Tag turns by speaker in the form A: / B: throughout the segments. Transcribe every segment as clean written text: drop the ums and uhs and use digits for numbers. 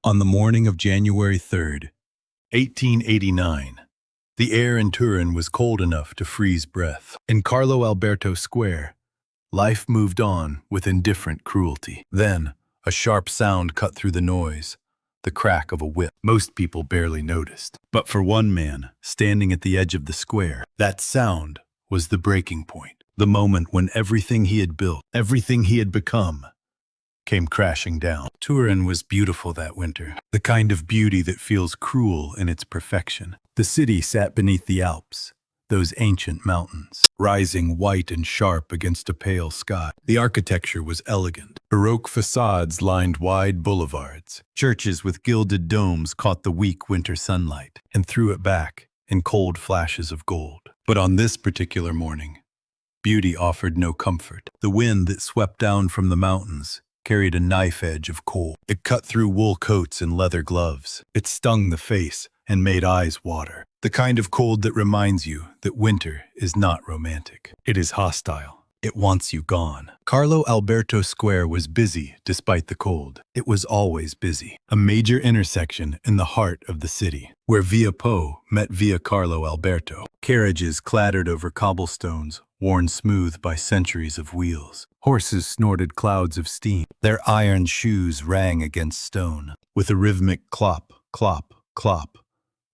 A: On the morning of January 3rd, 1889, the air in Turin was cold enough to freeze breath. In Carlo Alberto Square, life moved on with indifferent cruelty. Then, a sharp sound cut through the noise, the crack of a whip. Most people barely noticed. But for one man, standing at the edge of the square, that sound was the breaking point. The moment when everything he had built, everything he had become, came crashing down. Turin was beautiful that winter, the kind of beauty that feels cruel in its perfection. The city sat beneath the Alps, those ancient mountains, rising white and sharp against a pale sky. The architecture was elegant. Baroque facades lined wide boulevards. Churches with gilded domes caught the weak winter sunlight and threw it back in cold flashes of gold. But on this particular morning, beauty offered no comfort. The wind that swept down from the mountains carried a knife edge of cold. It cut through wool coats and leather gloves. It stung the face and made eyes water. The kind of cold that reminds you that winter is not romantic. It is hostile. It wants you gone. Carlo Alberto Square was busy despite the cold. It was always busy. A major intersection in the heart of the city, where Via Po met Via Carlo Alberto. Carriages clattered over cobblestones, worn smooth by centuries of wheels. Horses snorted clouds of steam. Their iron shoes rang against stone, with a rhythmic clop, clop, clop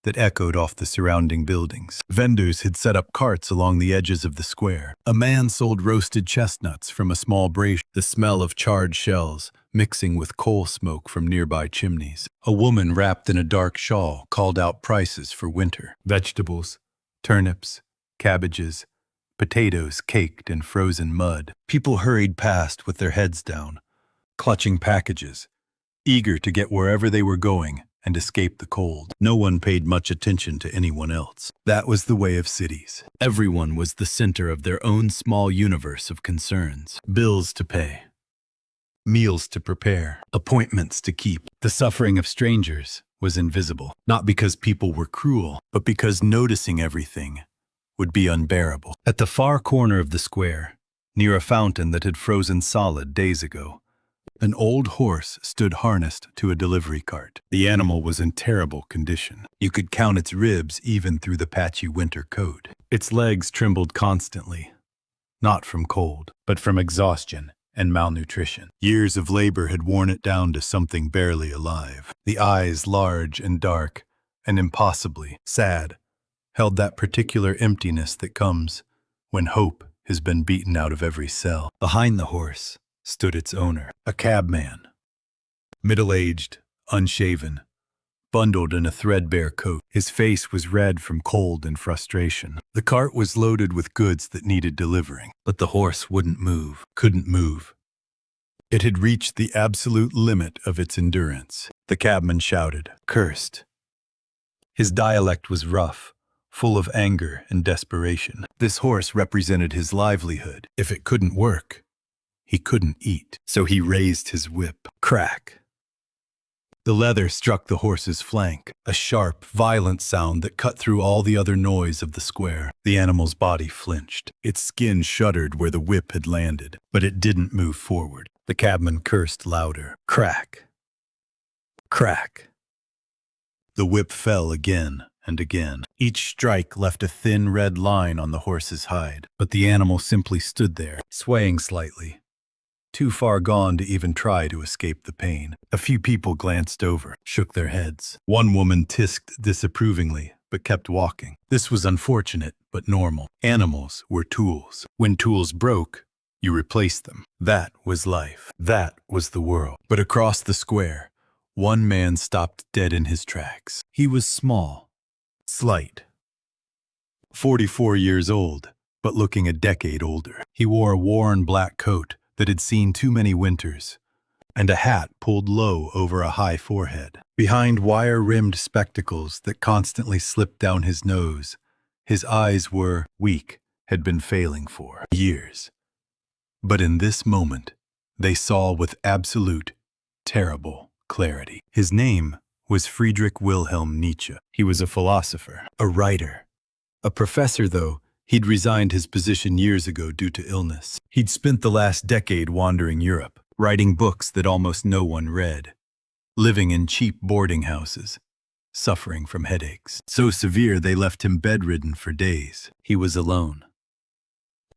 A: that echoed off the surrounding buildings. Vendors had set up carts along the edges of the square. A man sold roasted chestnuts from a small brazier, the smell of charred shells mixing with coal smoke from nearby chimneys. A woman wrapped in a dark shawl called out prices for winter. Vegetables, turnips, cabbages, potatoes caked in frozen mud. People hurried past with their heads down, clutching packages, eager to get wherever they were going and escape the cold. No one paid much attention to anyone else. That was the way of cities. Everyone was the center of their own small universe of concerns. Bills to pay, meals to prepare, appointments to keep. The suffering of strangers was invisible, not because people were cruel, but because noticing everything would be unbearable. At the far corner of the square, near a fountain that had frozen solid days ago, an old horse stood harnessed to a delivery cart. The animal was in terrible condition. You could count its ribs even through the patchy winter coat. Its legs trembled constantly, not from cold, but from exhaustion and malnutrition. Years of labor had worn it down to something barely alive. The eyes, large and dark and impossibly sad, held that particular emptiness that comes when hope has been beaten out of every cell. Behind the horse stood its owner, a cabman, middle-aged, unshaven, bundled in a threadbare coat. His face was red from cold and frustration. The cart was loaded with goods that needed delivering, but the horse wouldn't move, couldn't move. It had reached the absolute limit of its endurance. The cabman shouted, cursed. His dialect was rough, full of anger and desperation. This horse represented his livelihood. If it couldn't work, he couldn't eat. So he raised his whip. Crack. The leather struck the horse's flank, a sharp, violent sound that cut through all the other noise of the square. The animal's body flinched. Its skin shuddered where the whip had landed, but it didn't move forward. The cabman cursed louder. Crack. Crack. The whip fell again and again. Each strike left a thin red line on the horse's hide, but the animal simply stood there, swaying slightly, too far gone to even try to escape the pain. A few people glanced over, shook their heads. One woman tisked disapprovingly, but kept walking. This was unfortunate, but normal. Animals were tools. When tools broke, you replaced them. That was life. That was the world. But across the square, one man stopped dead in his tracks. He was small, slight, 44 years old, but looking a decade older. He wore a worn black coat that had seen too many winters, and a hat pulled low over a high forehead. Behind wire-rimmed spectacles that constantly slipped down his nose, his eyes were weak, had been failing for years. But in this moment, they saw with absolute, terrible clarity. His name was Friedrich Nietzsche. He was a philosopher, a writer, a professor, though he'd resigned his position years ago due to illness. He'd spent the last decade wandering Europe, writing books that almost no one read. living in cheap boarding houses, suffering from headaches. So severe they left him bedridden for days. He was alone.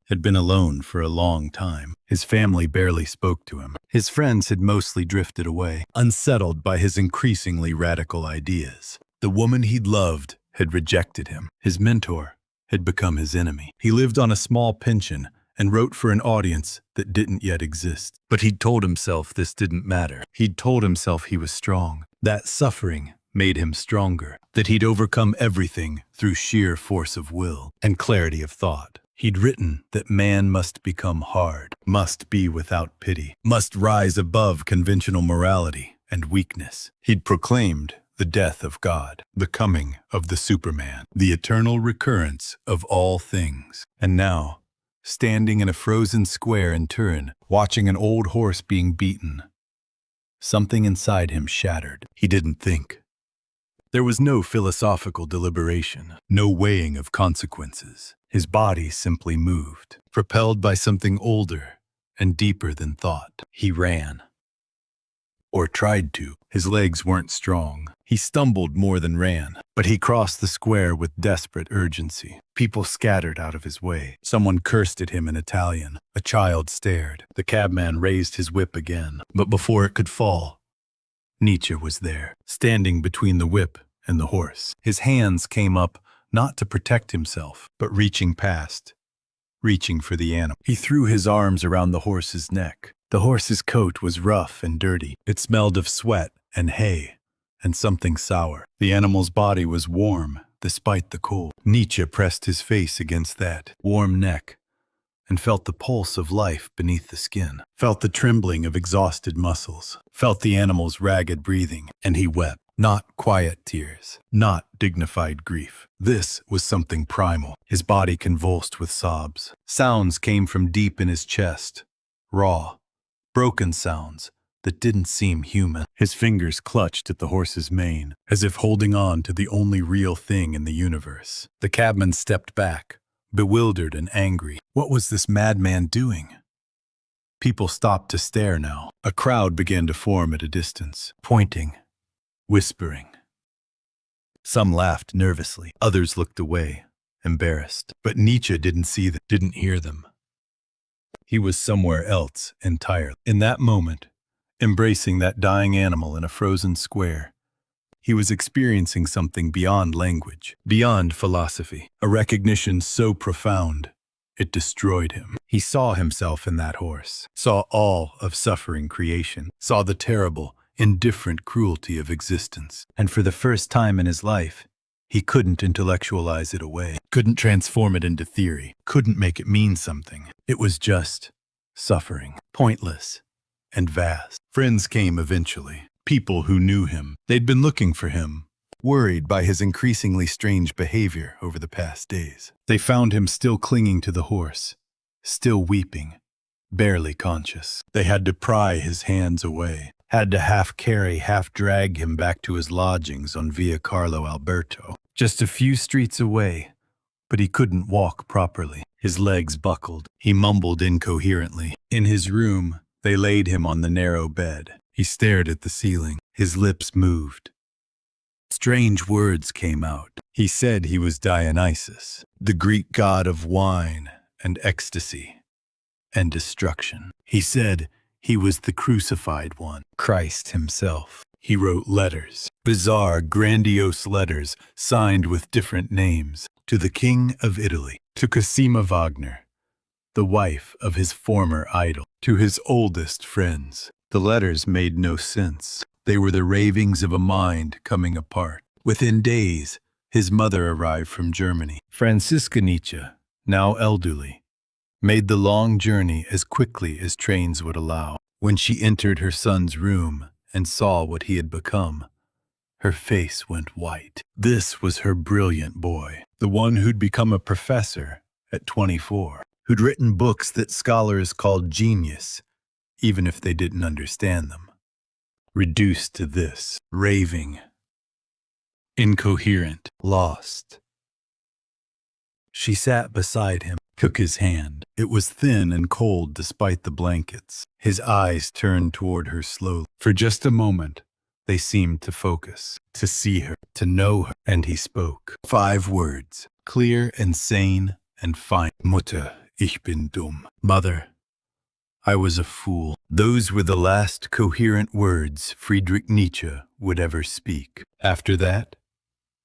A: Had been alone for a long time. His family barely spoke to him. His friends had mostly drifted away, unsettled by his increasingly radical ideas. The woman he'd loved had rejected him. His mentor had become his enemy. He lived on a small pension and wrote for an audience that didn't yet exist. But he'd told himself this didn't matter. He'd told himself he was strong, that suffering made him stronger, that he'd overcome everything through sheer force of will and clarity of thought. He'd written that man must become hard, must be without pity, must rise above conventional morality and weakness. He'd proclaimed the death of God, the coming of the Superman, the eternal recurrence of all things. And now, standing in a frozen square in Turin, watching an old horse being beaten, something inside him shattered. He didn't think. There was no philosophical deliberation, no weighing of consequences. His body simply moved, propelled by something older and deeper than thought. He ran. Or tried to. His legs weren't strong. He stumbled more than ran, but he crossed the square with desperate urgency. People scattered out of his way. Someone cursed at him in Italian. A child stared. The cabman raised his whip again, but before it could fall, Nietzsche was there, standing between the whip and the horse. His hands came up, not to protect himself, but reaching past, reaching for the animal. He threw his arms around the horse's neck. The horse's coat was rough and dirty. It smelled of sweat and hay and something sour. The animal's body was warm, despite the cold. Nietzsche pressed his face against that warm neck and felt the pulse of life beneath the skin, felt the trembling of exhausted muscles, felt the animal's ragged breathing, and he wept. Not quiet tears, not dignified grief. This was something primal. His body convulsed with sobs. Sounds came from deep in his chest, raw, broken sounds that didn't seem human. His fingers clutched at the horse's mane, as if holding on to the only real thing in the universe. The cabman stepped back, bewildered and angry. What was this madman doing? People stopped to stare now. A crowd began to form at a distance, pointing, whispering. Some laughed nervously. Others looked away, embarrassed. But Nietzsche didn't see them, didn't hear them. He was somewhere else entirely. In that moment, embracing that dying animal in a frozen square, he was experiencing something beyond language, beyond philosophy, a recognition so profound it destroyed him. He saw himself in that horse, saw all of suffering creation, saw the terrible, indifferent cruelty of existence. And for the first time in his life, he couldn't intellectualize it away, couldn't transform it into theory, couldn't make it mean something. It was just suffering, pointless and vast. Friends came eventually, people who knew him. They'd been looking for him, worried by his increasingly strange behavior over the past days. They found him still clinging to the horse, still weeping, barely conscious. They had to pry his hands away, had to half carry, half drag him back to his lodgings on Via Carlo Alberto, just a few streets away, but he couldn't walk properly. His legs buckled. He mumbled incoherently. In his room, they laid him on the narrow bed. He stared at the ceiling. His lips moved. Strange words came out. He said he was Dionysus, the Greek god of wine and ecstasy and destruction. He said he was the crucified one, Christ himself. He wrote letters, bizarre, grandiose letters signed with different names, to the King of Italy, to Cosima Wagner, the wife of his former idol, to his oldest friends. The letters made no sense. They were the ravings of a mind coming apart. Within days, his mother arrived from Germany. Franziska Nietzsche, now elderly, made the long journey as quickly as trains would allow. When she entered her son's room and saw what he had become, her face went white. This was her brilliant boy, the one who'd become a professor at 24, who'd written books that scholars called genius, even if they didn't understand them. Reduced to this, raving, incoherent, lost. She sat beside him, took his hand. It was thin and cold despite the blankets. His eyes turned toward her slowly. For just a moment, They seemed to focus, to see her, to know her, and he spoke. 5 words, clear and sane and fine. Mutter, ich bin dumm. Mother, I was a fool. Those were the last coherent words Friedrich Nietzsche would ever speak. After that,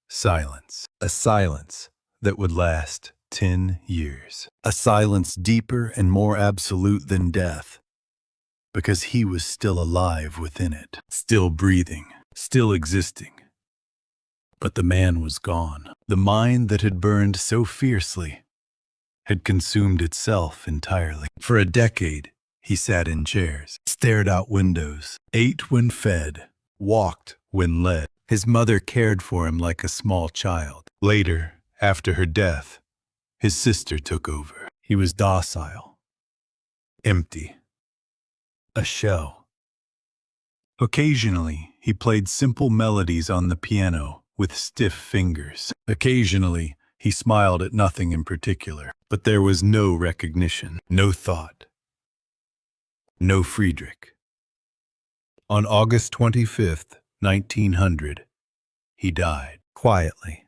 A: silence. A silence that would last 10 years. A silence deeper and more absolute than death, because he was still alive within it, still breathing, still existing. But the man was gone. The mind that had burned so fiercely had consumed itself entirely. For a decade, he sat in chairs, stared out windows, ate when fed, walked when led. His mother cared for him like a small child. Later, after her death, his sister took over. He was docile, empty, a shell. Occasionally, he played simple melodies on the piano with stiff fingers. Occasionally, he smiled at nothing in particular, but there was no recognition, no thought, no Friedrich. On August 25th, 1900, he died quietly,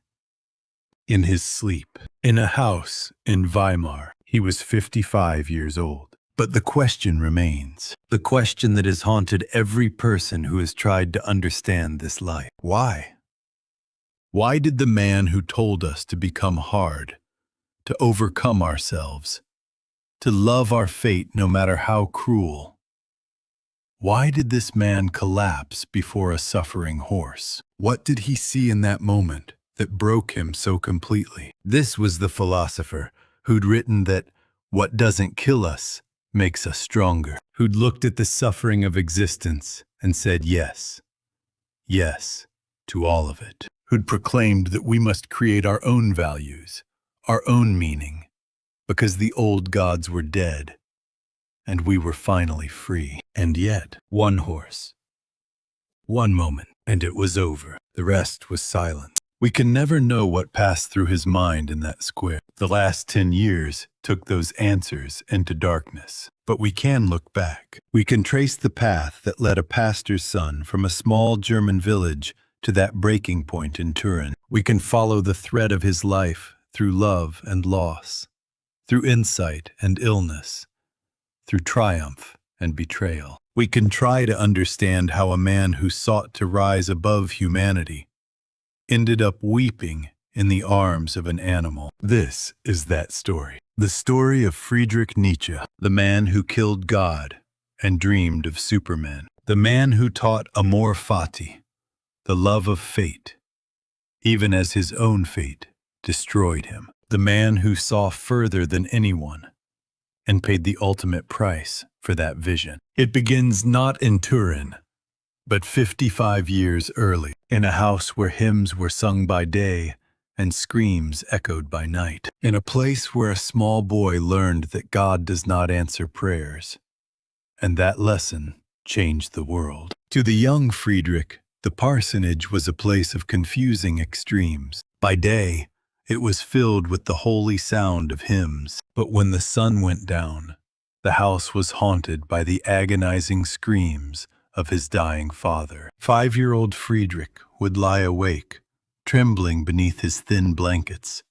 A: in his sleep, in a house in Weimar. He was 55 years old. But the question remains, the question that has haunted every person who has tried to understand this life. Why? Why did the man who told us to become hard, to overcome ourselves, to love our fate no matter how cruel, why did this man collapse before a suffering horse? What did he see in that moment that broke him so completely? This was the philosopher who'd written that what doesn't kill us makes us stronger, who'd looked at the suffering of existence and said yes, yes to all of it, who'd proclaimed that we must create our own values, our own meaning, because the old gods were dead and we were finally free. And yet, one horse, one moment, and it was over. The rest was silence. We can never know what passed through his mind in that square. The last 10 years took those answers into darkness. But we can look back. We can trace the path that led a pastor's son from a small German village to that breaking point in Turin. We can follow the thread of his life through love and loss, through insight and illness, through triumph and betrayal. We can try to understand how a man who sought to rise above humanity ended up weeping in the arms of an animal. This is that story. The story of Friedrich Nietzsche, the man who killed God and dreamed of supermen. The man who taught amor fati, the love of fate, even as his own fate destroyed him. The man who saw further than anyone and paid the ultimate price for that vision. It begins not in Turin, but 55 years early, in a house where hymns were sung by day and screams echoed by night, in a place where a small boy learned that God does not answer prayers, and that lesson changed the world. To the young Friedrich, the parsonage was a place of confusing extremes. By day, it was filled with the holy sound of hymns, but when the sun went down, the house was haunted by the agonizing screams of his dying father. 5-year-old Friedrich would lie awake, trembling beneath his thin blankets,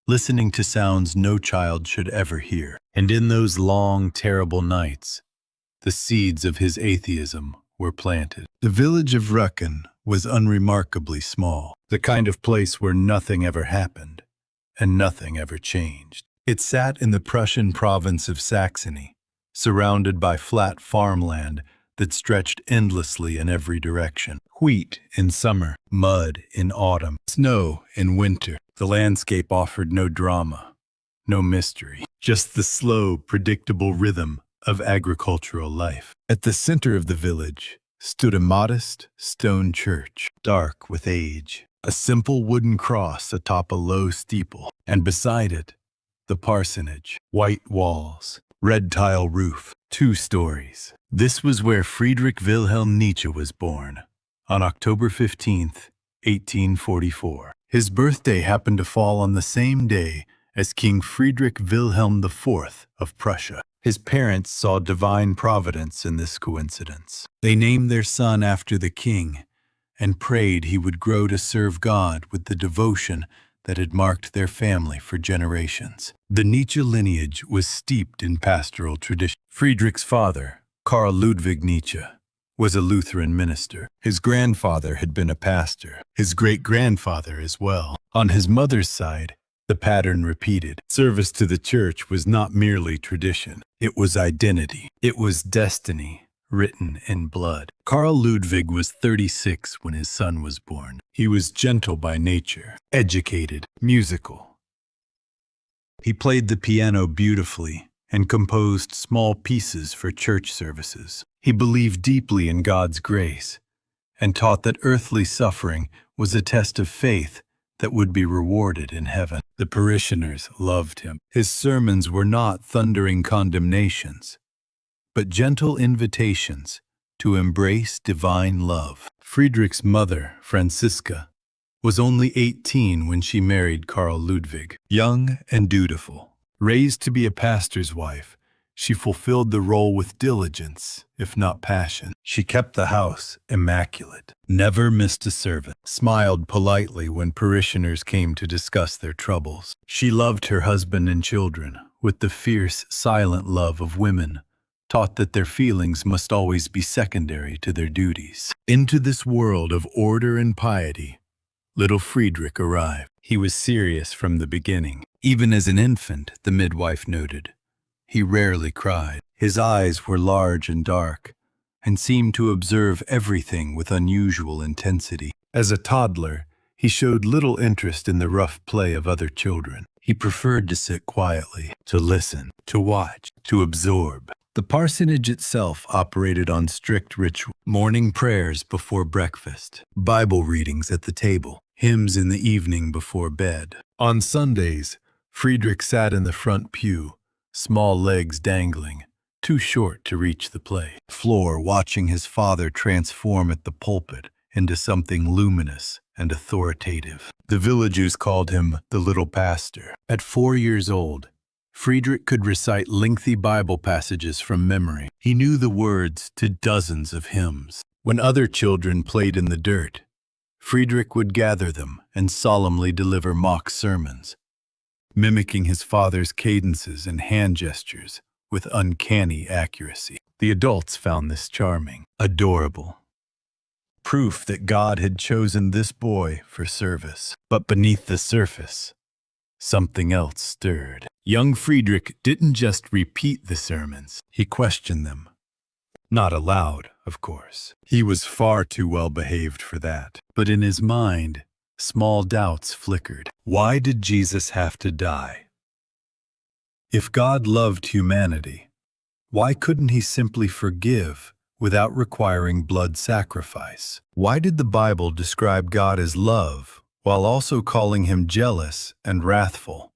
A: listening to sounds no child should ever hear. And in those long, terrible nights, the seeds of his atheism were planted. The village of Rücken was unremarkably small, the kind of place where nothing ever happened and nothing ever changed. It sat in the Prussian province of Saxony, surrounded by flat farmland that stretched endlessly in every direction. Wheat in summer, mud in autumn, snow in winter. The landscape offered no drama, no mystery, just the slow, predictable rhythm of agricultural life. At the center of the village stood a modest stone church, dark with age, a simple wooden cross atop a low steeple, and beside it, the parsonage, white walls, red tile roof, 2 stories. This was where Friedrich Wilhelm Nietzsche was born, on October 15th, 1844. His birthday happened to fall on the same day as King Friedrich Wilhelm IV of Prussia. His parents saw divine providence in this coincidence. They named their son after the king and prayed he would grow to serve God with the devotion that had marked their family for generations. The Nietzsche lineage was steeped in pastoral tradition. Friedrich's father, Karl Ludwig Nietzsche, was a Lutheran minister. His grandfather had been a pastor, his great-grandfather as well. On his mother's side, the pattern repeated. Service to the church was not merely tradition. It was identity. It was destiny written in blood. Karl Ludwig was 36 when his son was born. He was gentle by nature, educated, musical. He played the piano beautifully and composed small pieces for church services. He believed deeply in God's grace and taught that earthly suffering was a test of faith that would be rewarded in heaven. The parishioners loved him. His sermons were not thundering condemnations, but gentle invitations to embrace divine love. Friedrich's mother, Franziska, was only 18 when she married Karl Ludwig. Young and dutiful, raised to be a pastor's wife, she fulfilled the role with diligence, if not passion. She kept the house immaculate, never missed a servant, smiled politely when parishioners came to discuss their troubles. She loved her husband and children with the fierce, silent love of women, taught that their feelings must always be secondary to their duties. Into this world of order and piety, little Friedrich arrived. He was serious from the beginning. Even as an infant, the midwife noted, he rarely cried. His eyes were large and dark, and seemed to observe everything with unusual intensity. As a toddler, he showed little interest in the rough play of other children. He preferred to sit quietly, to listen, to watch, to absorb. The parsonage itself operated on strict ritual. Morning prayers before breakfast, Bible readings at the table, hymns in the evening before bed. On Sundays, Friedrich sat in the front pew, small legs dangling, too short to reach the play floor, watching his father transform at the pulpit into something luminous and authoritative. The villagers called him the little pastor. At 4 years old, Friedrich could recite lengthy Bible passages from memory. He knew the words to dozens of hymns. When other children played in the dirt, Friedrich would gather them and solemnly deliver mock sermons, mimicking his father's cadences and hand gestures with uncanny accuracy. The adults found this charming, adorable, proof that God had chosen this boy for service. But beneath the surface, something else stirred. Young Friedrich didn't just repeat the sermons, he questioned them. Not aloud, of course. He was far too well behaved for that. But in his mind, small doubts flickered. Why did Jesus have to die? If God loved humanity, why couldn't he simply forgive without requiring blood sacrifice? Why did the Bible describe God as love while also calling him jealous and wrathful?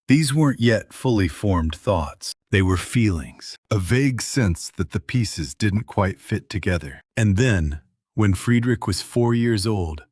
A: These weren't yet fully formed thoughts. They were feelings, a vague sense that the pieces didn't quite fit together. And then, when Friedrich was 4 years old,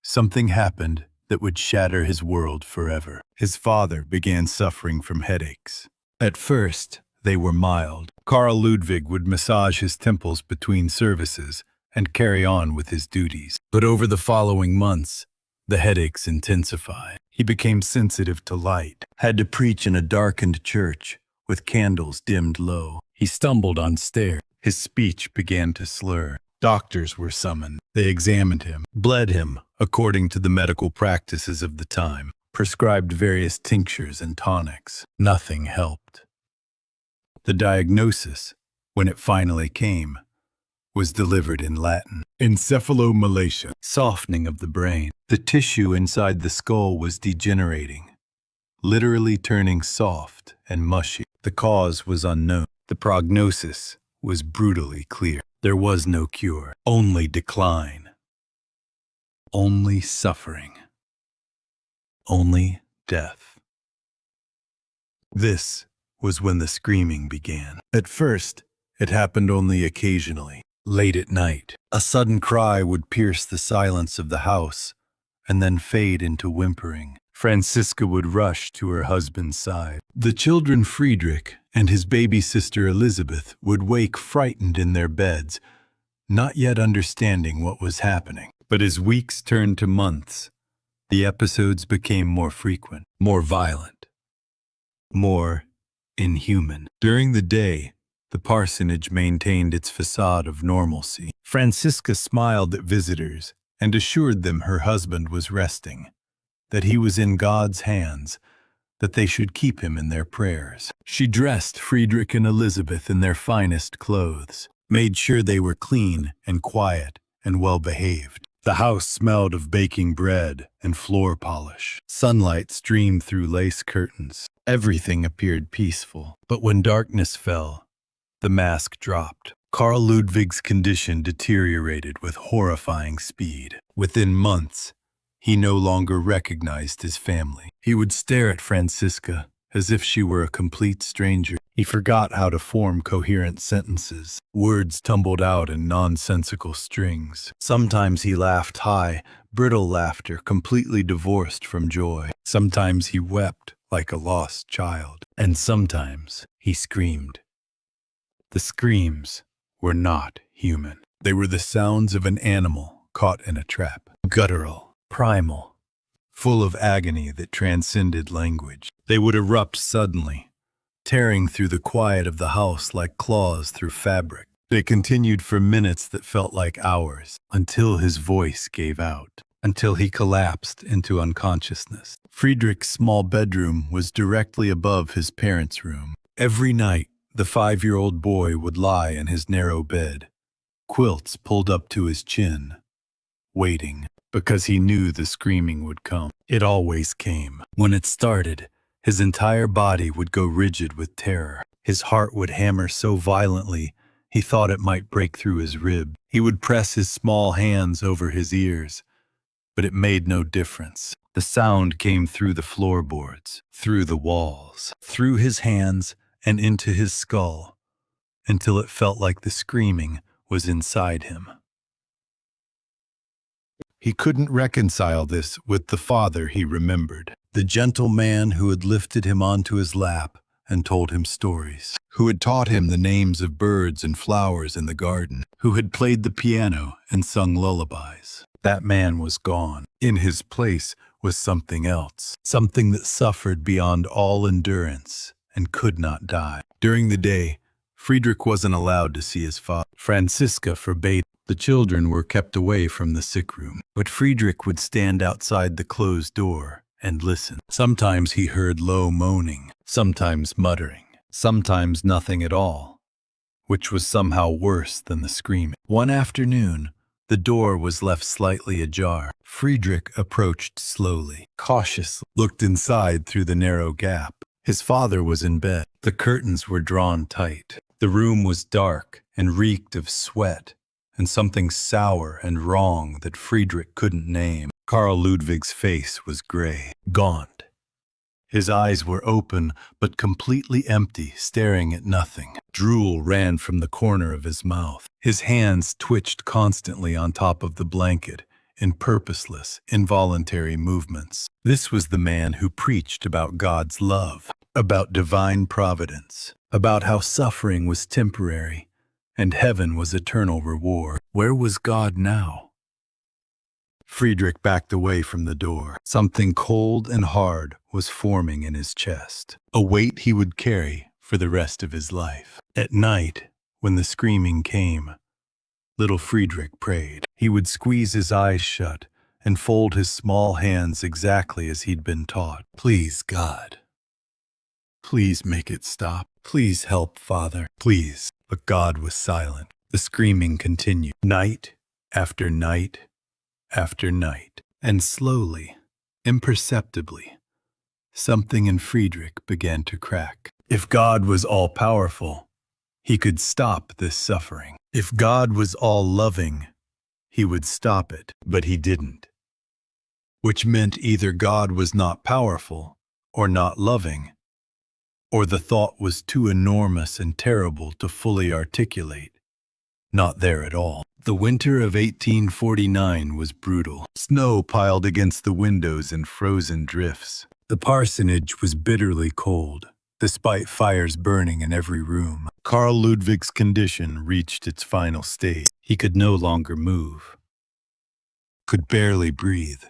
A: something happened that would shatter his world forever. His father began suffering from headaches. At first, they were mild. Karl Ludwig would massage his temples between services and carry on with his duties. But over the following months, the headaches intensified. He became sensitive to light, had to preach in a darkened church with candles dimmed low. He stumbled on stairs. His speech began to slur. Doctors were summoned. They examined him, bled him according to the medical practices of the time, prescribed various tinctures and tonics. Nothing helped. The diagnosis, when it finally came, was delivered in Latin. Encephalomalacia, softening of the brain. The tissue inside the skull was degenerating, literally turning soft and mushy. The cause was unknown. The prognosis was brutally clear. There was no cure, only decline, only suffering, only death. This was when the screaming began. At first, it happened only occasionally. Late at night, a sudden cry would pierce the silence of the house and then fade into whimpering. Franziska would rush to her husband's side. The children Friedrich and his baby sister Elizabeth would wake frightened in their beds, not yet understanding what was happening. But as weeks turned to months, the episodes became more frequent, more violent, more inhuman. During the day, the parsonage maintained its facade of normalcy. Francisca smiled at visitors and assured them her husband was resting, that he was in God's hands, that they should keep him in their prayers. She dressed Friedrich and Elizabeth in their finest clothes, made sure they were clean and quiet and well-behaved. The house smelled of baking bread and floor polish. Sunlight streamed through lace curtains. Everything appeared peaceful. But when darkness fell, the mask dropped. Karl Ludwig's condition deteriorated with horrifying speed. Within months, he no longer recognized his family. He would stare at Francisca as if she were a complete stranger. He forgot how to form coherent sentences. Words tumbled out in nonsensical strings. Sometimes he laughed high, brittle laughter completely divorced from joy. Sometimes he wept like a lost child. And sometimes he screamed. The screams were not human. They were the sounds of an animal caught in a trap. Guttural, primal, full of agony that transcended language. They would erupt suddenly, tearing through the quiet of the house like claws through fabric. They continued for minutes that felt like hours, until his voice gave out, until he collapsed into unconsciousness. Friedrich's small bedroom was directly above his parents' room. Every night, the 5-year-old boy would lie in his narrow bed, quilts pulled up to his chin, waiting, because he knew the screaming would come. It always came. When it started, his entire body would go rigid with terror. His heart would hammer so violently, he thought it might break through his rib. He would press his small hands over his ears, but it made no difference. The sound came through the floorboards, through the walls, through his hands, and into his skull, until it felt like the screaming was inside him. He couldn't reconcile this with the father he remembered, the gentle man who had lifted him onto his lap and told him stories, who had taught him the names of birds and flowers in the garden, who had played the piano and sung lullabies. That man was gone. In his place was something else, something that suffered beyond all endurance and could not die. During the day, Friedrich wasn't allowed to see his father. Francisca forbade. The children were kept away from the sick room, but Friedrich would stand outside the closed door and listen. Sometimes he heard low moaning, sometimes muttering, sometimes nothing at all, which was somehow worse than the screaming. One afternoon, the door was left slightly ajar. Friedrich approached slowly, cautiously, looked inside through the narrow gap. His father was in bed. The curtains were drawn tight. The room was dark and reeked of sweat and something sour and wrong that Friedrich couldn't name. Karl Ludwig's face was gray, gaunt. His eyes were open but completely empty, staring at nothing. Drool ran from the corner of his mouth. His hands twitched constantly on top of the blanket in purposeless, involuntary movements. This was the man who preached about God's love, about divine providence, about how suffering was temporary and heaven was eternal reward. Where was God now? Friedrich backed away from the door. Something cold and hard was forming in his chest, a weight he would carry for the rest of his life. At night, when the screaming came, little Friedrich prayed. He would squeeze his eyes shut and fold his small hands exactly as he'd been taught. Please, God. Please make it stop. Please help, Father. Please. But God was silent. The screaming continued, night after night after night. And slowly, imperceptibly, something in Friedrich began to crack. If God was all-powerful, he could stop this suffering. If God was all-loving, he would stop it. But he didn't. Which meant either God was not powerful or not loving, or the thought was too enormous and terrible to fully articulate. Not there at all. The winter of 1849 was brutal. Snow piled against the windows in frozen drifts. The parsonage was bitterly cold, despite fires burning in every room. Karl Ludwig's condition reached its final stage. He could no longer move, could barely breathe.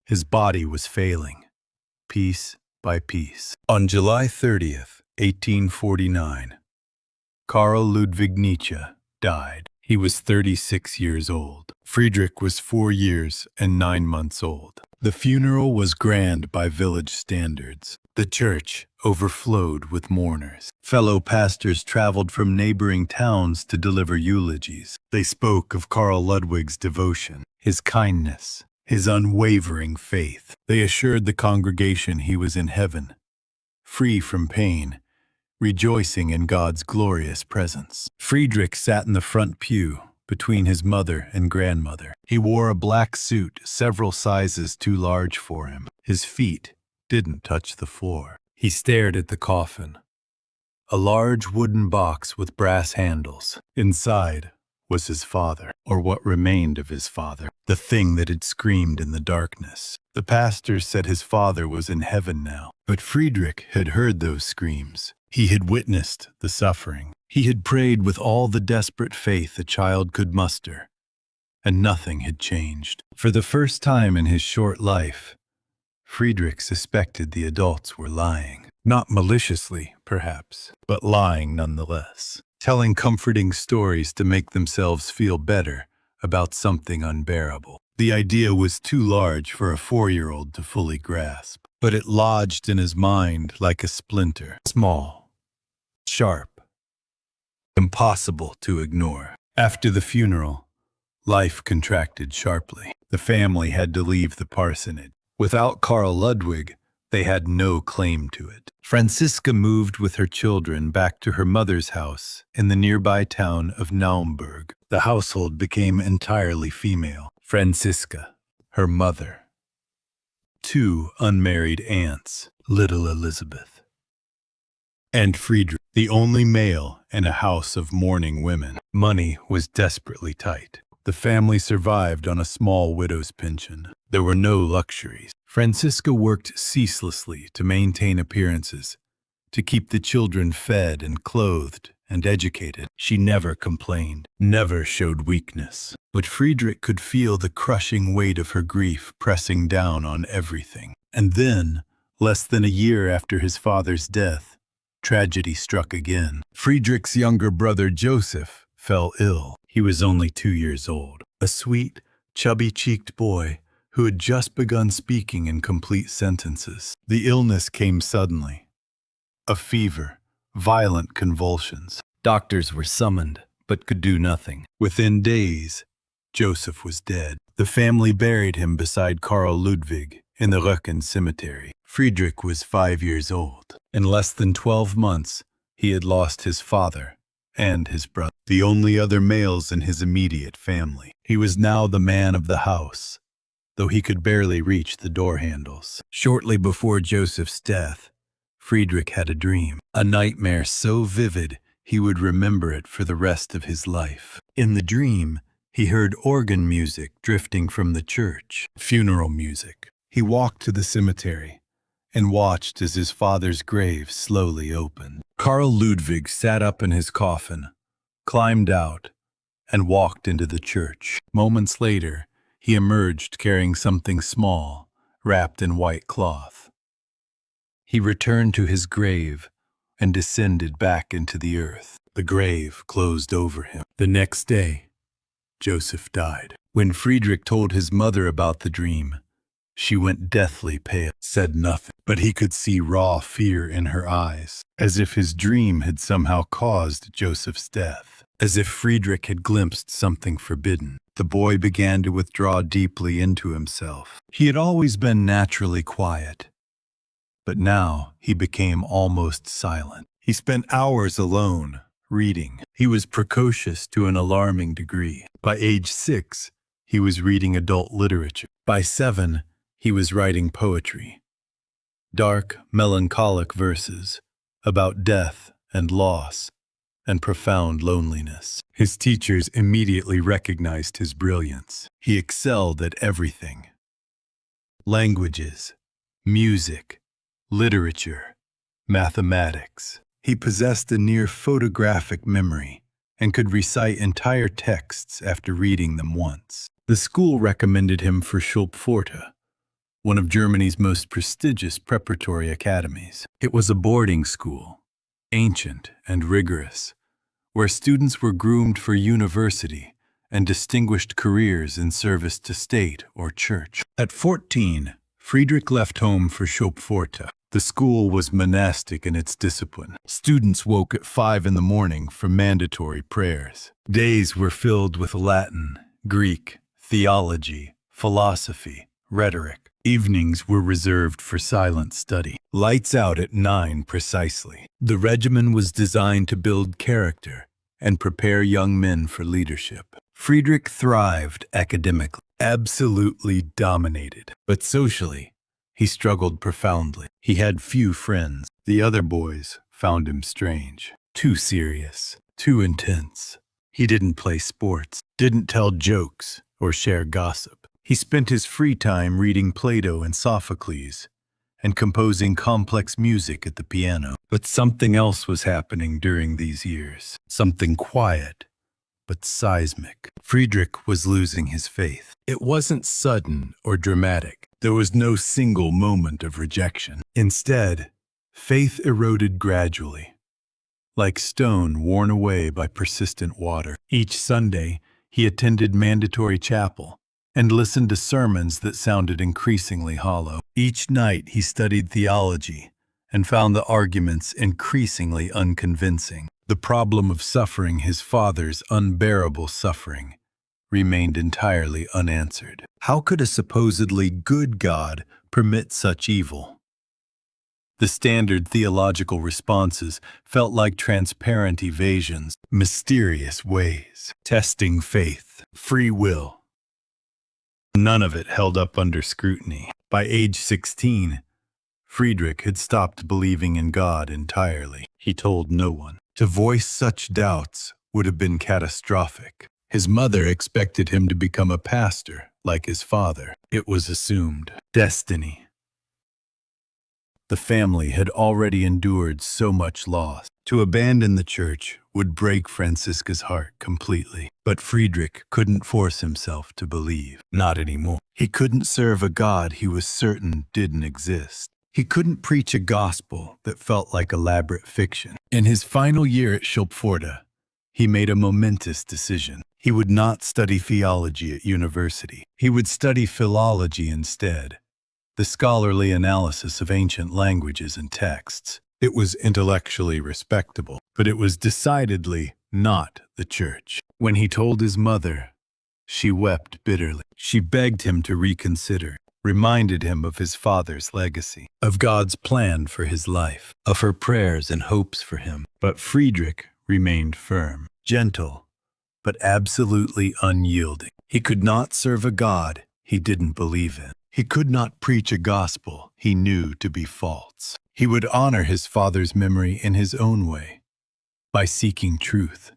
A: His body was failing, piece by piece. On July 30th, 1849, Karl Ludwig Nietzsche died. He was 36 years old. Friedrich was 4 years and 9 months old. The funeral was grand by village standards. The church overflowed with mourners. Fellow pastors traveled from neighboring towns to deliver eulogies. They spoke of Karl Ludwig's devotion, his kindness, his unwavering faith. They assured the congregation he was in heaven, free from pain, rejoicing in God's glorious presence. Friedrich sat in the front pew between his mother and grandmother. He wore a black suit several sizes too large for him. His feet didn't touch the floor. He stared at the coffin, a large wooden box with brass handles. Inside was his father, or what remained of his father, the thing that had screamed in the darkness. The pastor said his father was in heaven now, but Friedrich had heard those screams. He had witnessed the suffering. He had prayed with all the desperate faith a child could muster, and nothing had changed. For the first time in his short life, Friedrich suspected the adults were lying. Not maliciously, perhaps, but lying nonetheless, telling comforting stories to make themselves feel better about something unbearable. The idea was too large for a 4-year-old to fully grasp, but it lodged in his mind like a splinter, small, sharp, impossible to ignore. After the funeral, life contracted sharply. The family had to leave the parsonage. Without Karl Ludwig, they had no claim to it. Franziska moved with her children back to her mother's house in the nearby town of Naumburg. The household became entirely female. Franziska, her mother, 2 unmarried aunts, little Elizabeth, and Friedrich, the only male in a house of mourning women. Money was desperately tight. The family survived on a small widow's pension. There were no luxuries. Franziska worked ceaselessly to maintain appearances, to keep the children fed and clothed and educated. She never complained, never showed weakness. But Friedrich could feel the crushing weight of her grief pressing down on everything. And then, less than a year after his father's death, tragedy struck again. Friedrich's younger brother Joseph fell ill. He was only 2 years old, a sweet, chubby-cheeked boy who had just begun speaking in complete sentences. The illness came suddenly. A fever, violent convulsions. Doctors were summoned, but could do nothing. Within days, Joseph was dead. The family buried him beside Karl Ludwig in the Röcken cemetery. Friedrich was 5 years old. In less than 12 months, he had lost his father and his brother, the only other males in his immediate family. He was now the man of the house, though he could barely reach the door handles. Shortly before Joseph's death, Friedrich had a dream, a nightmare so vivid he would remember it for the rest of his life. In the dream, he heard organ music drifting from the church, funeral music. He walked to the cemetery and watched as his father's grave slowly opened. Karl Ludwig sat up in his coffin, climbed out, and walked into the church. Moments later, he emerged carrying something small, wrapped in white cloth. He returned to his grave and descended back into the earth. The grave closed over him. The next day, Joseph died. When Friedrich told his mother about the dream, she went deathly pale, said nothing, but he could see raw fear in her eyes, as if his dream had somehow caused Joseph's death, as if Friedrich had glimpsed something forbidden. The boy began to withdraw deeply into himself. He had always been naturally quiet, but now he became almost silent. He spent hours alone, reading. He was precocious to an alarming degree. By age 6, he was reading adult literature. By 7, he was writing poetry. Dark, melancholic verses about death and loss and profound loneliness. His teachers immediately recognized his brilliance. He excelled at everything: languages, music, literature, mathematics. He possessed a near photographic memory, and could recite entire texts after reading them once. The school recommended him for Schulpforte, one of Germany's most prestigious preparatory academies. It was a boarding school, ancient and rigorous, where students were groomed for university and distinguished careers in service to state or church. At 14, Friedrich left home for Schulpforte. The school was monastic in its discipline. Students woke at 5 in the morning for mandatory prayers. Days were filled with Latin, Greek, theology, philosophy, rhetoric. Evenings were reserved for silent study. Lights out at 9 precisely. The regimen was designed to build character and prepare young men for leadership. Friedrich thrived academically, absolutely dominated. But socially, he struggled profoundly. He had few friends. The other boys found him strange. Too serious, too intense. He didn't play sports, didn't tell jokes, or share gossip. He spent his free time reading Plato and Sophocles and composing complex music at the piano. But something else was happening during these years. Something quiet, but seismic. Friedrich was losing his faith. It wasn't sudden or dramatic. There was no single moment of rejection. Instead, faith eroded gradually, like stone worn away by persistent water. Each Sunday, he attended mandatory chapel and listened to sermons that sounded increasingly hollow. Each night, he studied theology and found the arguments increasingly unconvincing. The problem of suffering, his father's unbearable suffering, remained entirely unanswered. How could a supposedly good God permit such evil? The standard theological responses felt like transparent evasions, mysterious ways, testing faith, free will. None of it held up under scrutiny. By age 16, Friedrich had stopped believing in God entirely. He told no one. To voice such doubts would have been catastrophic. His mother expected him to become a pastor, like his father. It was assumed. Destiny. The family had already endured so much loss. To abandon the church would break Franziska's heart completely. But Friedrich couldn't force himself to believe. Not anymore. He couldn't serve a God he was certain didn't exist. He couldn't preach a gospel that felt like elaborate fiction. In his final year at Schulpforte, he made a momentous decision. He would not study theology at university. He would study philology instead, the scholarly analysis of ancient languages and texts. It was intellectually respectable, but it was decidedly not the church. When he told his mother, she wept bitterly. She begged him to reconsider, reminded him of his father's legacy, of God's plan for his life, of her prayers and hopes for him. But Friedrich remained firm, gentle, but absolutely unyielding. He could not serve a God he didn't believe in. He could not preach a gospel he knew to be false. He would honor his father's memory in his own way, by seeking truth,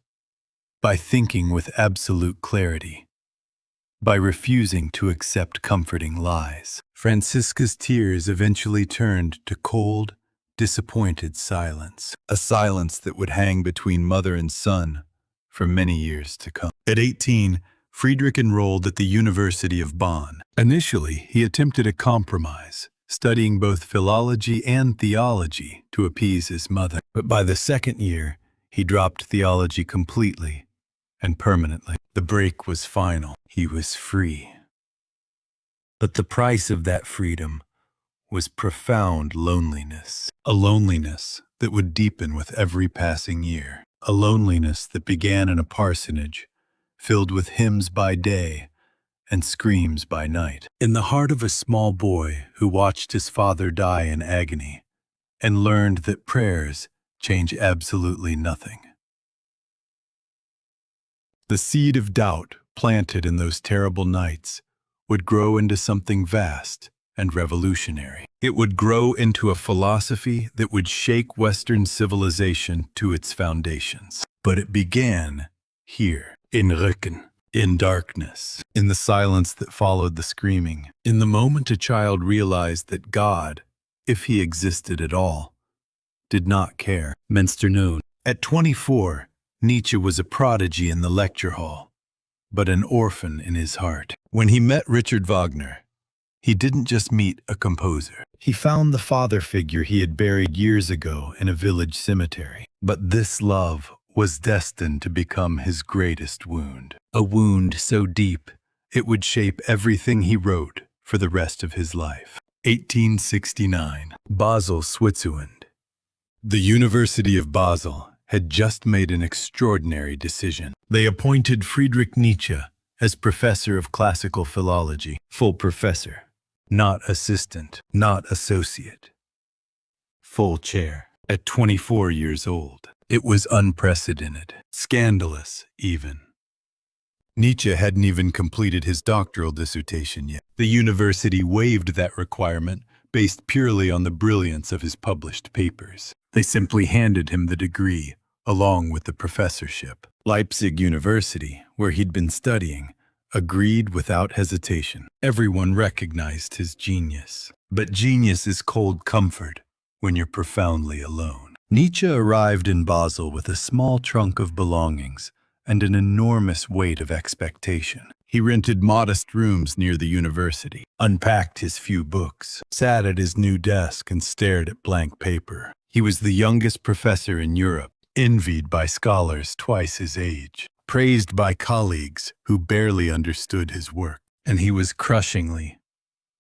A: by thinking with absolute clarity, by refusing to accept comforting lies. Franziska's tears eventually turned to cold, disappointed silence, a silence that would hang between mother and son for many years to come. At 18, Friedrich enrolled at the University of Bonn. Initially, he attempted a compromise, studying both philology and theology to appease his mother. But by the second year, he dropped theology completely and permanently. The break was final. He was free. But the price of that freedom was profound loneliness, a loneliness that would deepen with every passing year, a loneliness that began in a parsonage filled with hymns by day and screams by night. In the heart of a small boy who watched his father die in agony and learned that prayers change absolutely nothing. The seed of doubt planted in those terrible nights would grow into something vast and revolutionary. It would grow into a philosophy that would shake Western civilization to its foundations. But it began here, in Rücken, in darkness, in the silence that followed the screaming, in the moment a child realized that God, if he existed at all, did not care. Münster noon. At 24, Nietzsche was a prodigy in the lecture hall, but an orphan in his heart. When he met Richard Wagner, he didn't just meet a composer. He found the father figure he had buried years ago in a village cemetery. But this love was destined to become his greatest wound. A wound so deep, it would shape everything he wrote for the rest of his life. 1869, Basel, Switzerland. The University of Basel had just made an extraordinary decision. They appointed Friedrich Nietzsche as professor of classical philology, full professor, not assistant, not associate, full chair, at 24 years old. It was unprecedented, scandalous even. Nietzsche hadn't even completed his doctoral dissertation yet. The university waived that requirement based purely on the brilliance of his published papers. They simply handed him the degree, along with the professorship. Leipzig University, where he'd been studying, agreed without hesitation. Everyone recognized his genius. But genius is cold comfort when you're profoundly alone. Nietzsche arrived in Basel with a small trunk of belongings and an enormous weight of expectation. He rented modest rooms near the university, unpacked his few books, sat at his new desk and stared at blank paper. He was the youngest professor in Europe, envied by scholars twice his age, praised by colleagues who barely understood his work, and he was crushingly,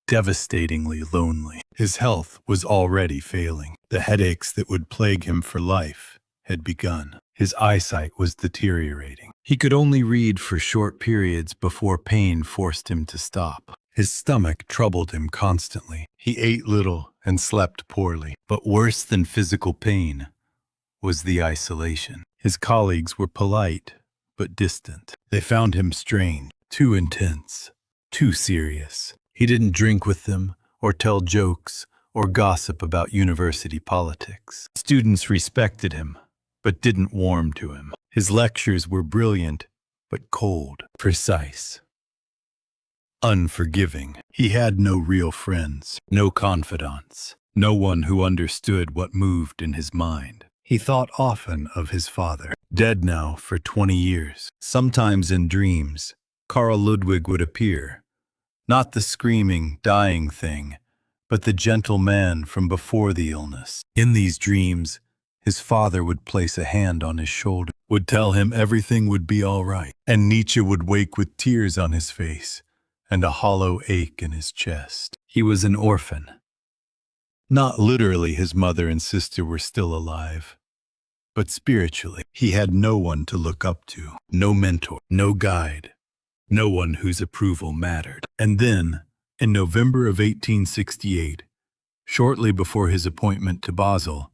A: devastatingly lonely. His health was already failing. The headaches that would plague him for life had begun. His eyesight was deteriorating. He could only read for short periods before pain forced him to stop. His stomach troubled him constantly. He ate little and slept poorly. But worse than physical pain was the isolation. His colleagues were polite, but distant. They found him strange, too intense, too serious. He didn't drink with them, or tell jokes, or gossip about university politics. Students respected him, but didn't warm to him. His lectures were brilliant, but cold, precise, unforgiving. He had no real friends, no confidants, no one who understood what moved in his mind. He thought often of his father, dead now for 20 years. Sometimes in dreams, Carl Ludwig would appear, not the screaming, dying thing, but the gentle man from before the illness. In these dreams, his father would place a hand on his shoulder, would tell him everything would be all right, and Nietzsche would wake with tears on his face and a hollow ache in his chest. He was an orphan. Not literally, his mother and sister were still alive, but spiritually, he had no one to look up to, no mentor, no guide, no one whose approval mattered. And then, in November of 1868, shortly before his appointment to Basel,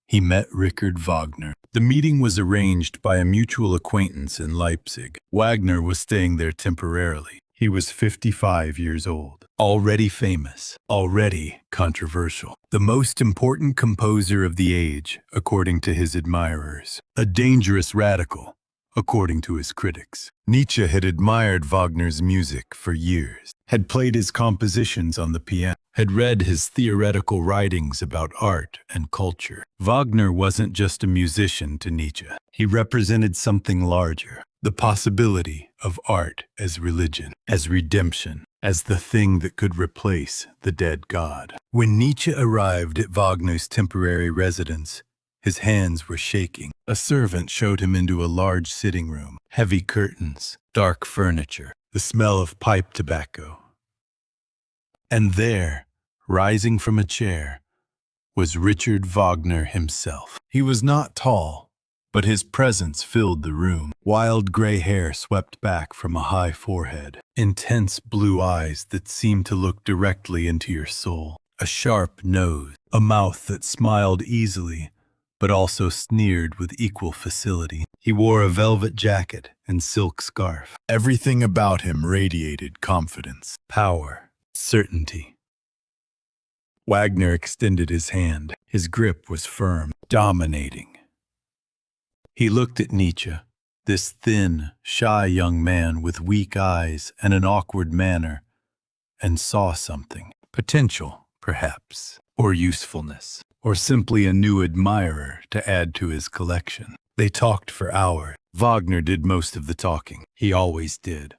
A: he met Richard Wagner. The meeting was arranged by a mutual acquaintance in Leipzig. Wagner was staying there temporarily. He was 55 years old, already famous, already controversial. The most important composer of the age, according to his admirers. A dangerous radical, according to his critics. Nietzsche had admired Wagner's music for years, had played his compositions on the piano, had read his theoretical writings about art and culture. Wagner wasn't just a musician to Nietzsche. He represented something larger, the possibility of art as religion, as redemption, as the thing that could replace the dead god. When Nietzsche arrived at Wagner's temporary residence, his hands were shaking. A servant showed him into a large sitting room, heavy curtains, dark furniture, the smell of pipe tobacco. And there, rising from a chair, was Richard Wagner himself. He was not tall, but his presence filled the room. Wild gray hair swept back from a high forehead, intense blue eyes that seemed to look directly into your soul, a sharp nose, a mouth that smiled easily, but also sneered with equal facility. He wore a velvet jacket and silk scarf. Everything about him radiated confidence, power, certainty. Wagner extended his hand. His grip was firm, dominating. He looked at Nietzsche, this thin, shy young man with weak eyes and an awkward manner, and saw something. Potential, perhaps, or usefulness, or simply a new admirer to add to his collection. They talked for hours. Wagner did most of the talking. He always did.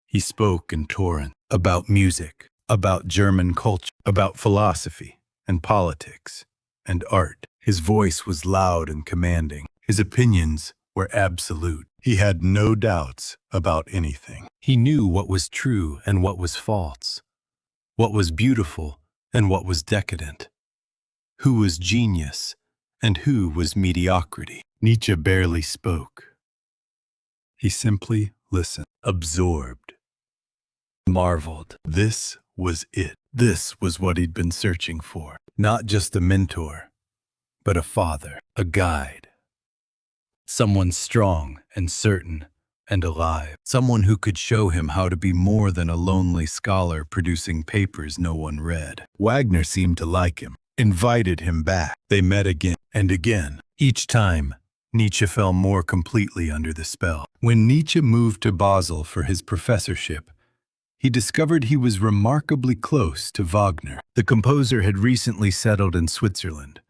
A: He spoke in torrents about music, about German culture, about philosophy and politics and art. His voice was loud and commanding. His opinions were absolute. He had no doubts about anything. He knew what was true and what was false, what was beautiful and what was decadent, who was genius and who was mediocrity. Nietzsche barely spoke. He simply listened, absorbed, marveled. This was it. This was what he'd been searching for. Not just a mentor, but a father, a guide. Someone strong and certain and alive. Someone who could show him how to be more than a lonely scholar producing papers no one read. Wagner seemed to like him, invited him back. They met again and again. Each time, Nietzsche fell more completely under the spell. When Nietzsche moved to Basel for his professorship, he discovered he was remarkably close to Wagner. The composer had recently settled in Switzerland,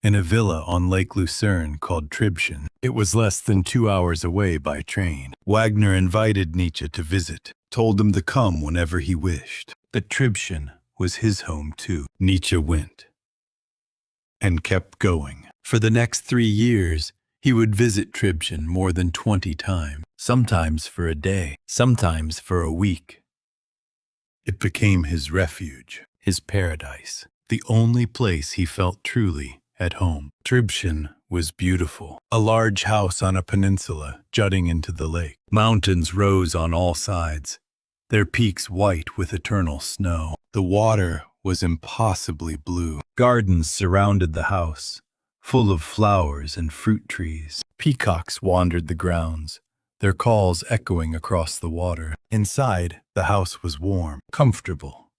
A: in a villa on Lake Lucerne called Tribschen. It was less than 2 hours away by train. Wagner invited Nietzsche to visit, told him to come whenever he wished. But Tribschen was his home too. Nietzsche went and kept going. For the next 3 years, he would visit Tribschen more than 20 times, sometimes for a day, sometimes for a week. It became his refuge, his paradise, the only place he felt truly at home. Tribschen was beautiful, a large house on a peninsula jutting into the lake. Mountains rose on all sides, their peaks white with eternal snow. The water was impossibly blue. Gardens surrounded the house, full of flowers and fruit trees. Peacocks wandered the grounds, their calls echoing across the water. Inside, the house was warm, comfortable,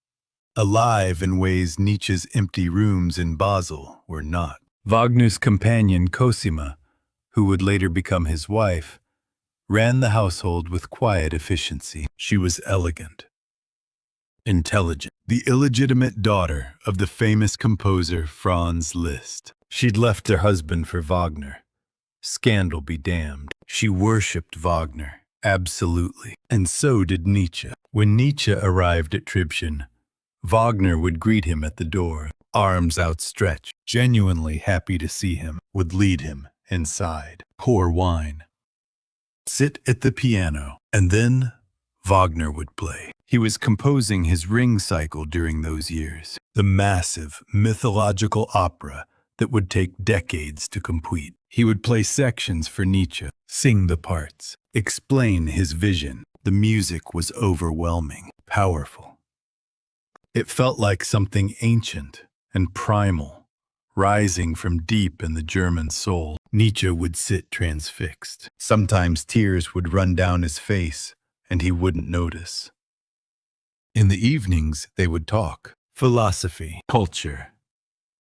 A: alive in ways Nietzsche's empty rooms in Basel were not. Wagner's companion Cosima, who would later become his wife, ran the household with quiet efficiency. She was elegant, intelligent, the illegitimate daughter of the famous composer Franz Liszt. She'd left her husband for Wagner. Scandal be damned. She worshipped Wagner, absolutely. And so did Nietzsche. When Nietzsche arrived at Tribschen, Wagner would greet him at the door, arms outstretched, genuinely happy to see him, would lead him inside, pour wine, sit at the piano, and then Wagner would play. He was composing his Ring cycle during those years, the massive mythological opera that would take decades to complete. He would play sections for Nietzsche, sing the parts, explain his vision. The music was overwhelming, powerful. It felt like something ancient and primal, rising from deep in the German soul. Nietzsche would sit transfixed. Sometimes tears would run down his face, and he wouldn't notice. In the evenings, they would talk. Philosophy, culture,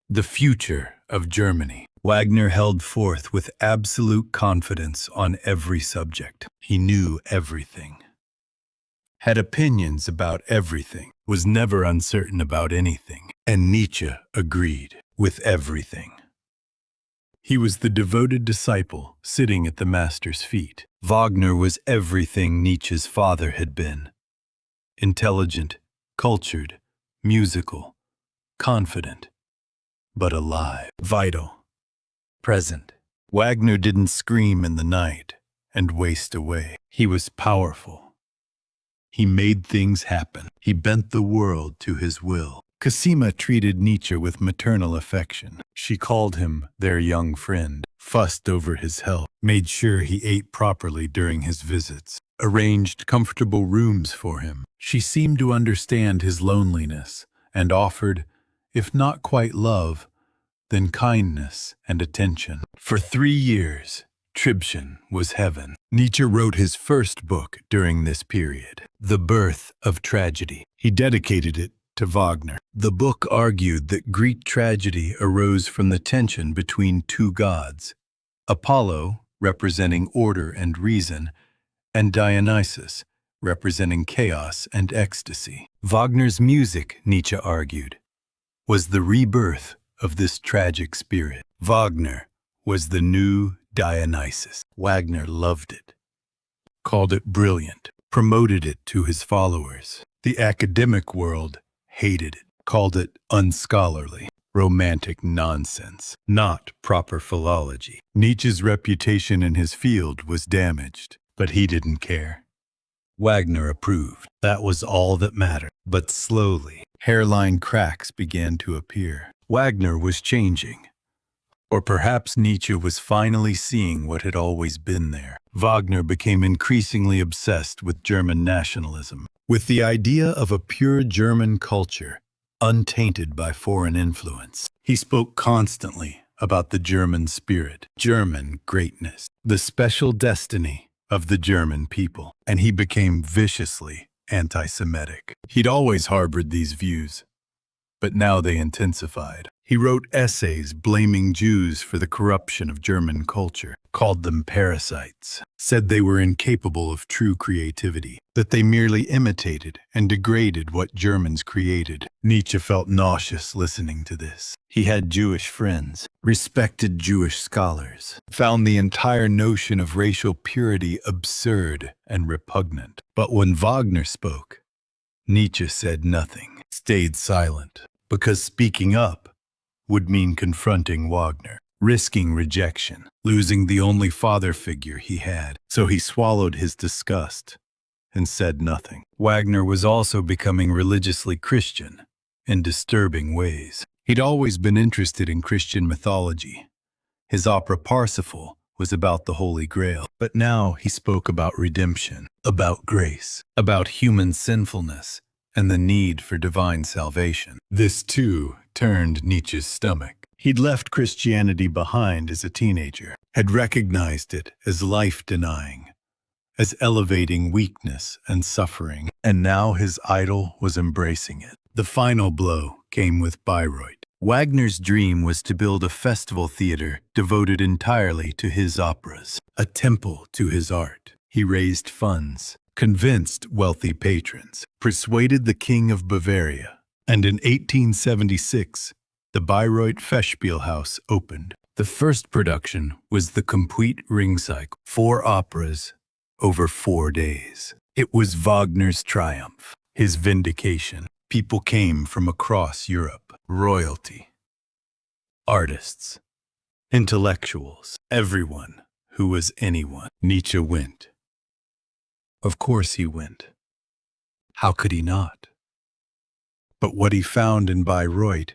A: the future of Germany. Wagner held forth with absolute confidence on every subject. He knew everything, had opinions about everything, was never uncertain about anything, and Nietzsche agreed with everything. He was the devoted disciple sitting at the master's feet. Wagner was everything Nietzsche's father had been. Intelligent, cultured, musical, confident, but alive, vital, present. Wagner didn't scream in the night and waste away. He was powerful. He made things happen. He bent the world to his will. Cosima treated Nietzsche with maternal affection. She called him their young friend, fussed over his health, made sure he ate properly during his visits, arranged comfortable rooms for him. She seemed to understand his loneliness and offered, if not quite love, then kindness and attention. For 3 years, Tribschen was heaven. Nietzsche wrote his first book during this period, The Birth of Tragedy. He dedicated it to Wagner. The book argued that Greek tragedy arose from the tension between two gods, Apollo, representing order and reason, and Dionysus, representing chaos and ecstasy. Wagner's music, Nietzsche argued, was the rebirth of this tragic spirit. Wagner was the new Dionysus. Wagner loved it, called it brilliant, promoted it to his followers. The academic world hated it, called it unscholarly, romantic nonsense, not proper philology. Nietzsche's reputation in his field was damaged, but he didn't care. Wagner approved. That was all that mattered. But slowly, hairline cracks began to appear. Wagner was changing. Or perhaps Nietzsche was finally seeing what had always been there. Wagner became increasingly obsessed with German nationalism, with the idea of a pure German culture, untainted by foreign influence. He spoke constantly about the German spirit, German greatness, the special destiny of the German people, and he became viciously anti-Semitic. He'd always harbored these views, but now they intensified. He wrote essays blaming Jews for the corruption of German culture, called them parasites, said they were incapable of true creativity, that they merely imitated and degraded what Germans created. Nietzsche felt nauseous listening to this. He had Jewish friends, respected Jewish scholars, found the entire notion of racial purity absurd and repugnant. But when Wagner spoke, Nietzsche said nothing, stayed silent, because speaking up would mean confronting Wagner, risking rejection, losing the only father figure he had. So he swallowed his disgust and said nothing. Wagner was also becoming religiously Christian in disturbing ways. He'd always been interested in Christian mythology. His opera Parsifal was about the Holy Grail, but now he spoke about redemption, about grace, about human sinfulness, and the need for divine salvation. This, too, turned Nietzsche's stomach. He'd left Christianity behind as a teenager, had recognized it as life-denying, as elevating weakness and suffering, and now his idol was embracing it. The final blow came with Bayreuth. Wagner's dream was to build a festival theater devoted entirely to his operas, a temple to his art. He raised funds, convinced wealthy patrons, persuaded the King of Bavaria, and in 1876, the Bayreuth Festspielhaus opened. The first production was the complete ring cycle, 4 operas over 4 days. It was Wagner's triumph, his vindication. People came from across Europe, royalty, artists, intellectuals, everyone who was anyone. Nietzsche went. Of course he went. How could he not? But what he found in Bayreuth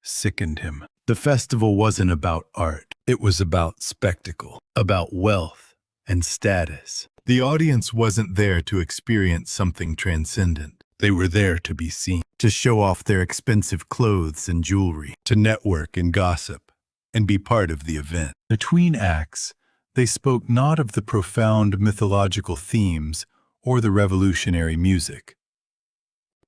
A: sickened him. The festival wasn't about art. It was about spectacle, about wealth and status. The audience wasn't there to experience something transcendent. They were there to be seen, to show off their expensive clothes and jewelry, to network and gossip, and be part of the event. Between acts, they spoke not of the profound mythological themes or the revolutionary music.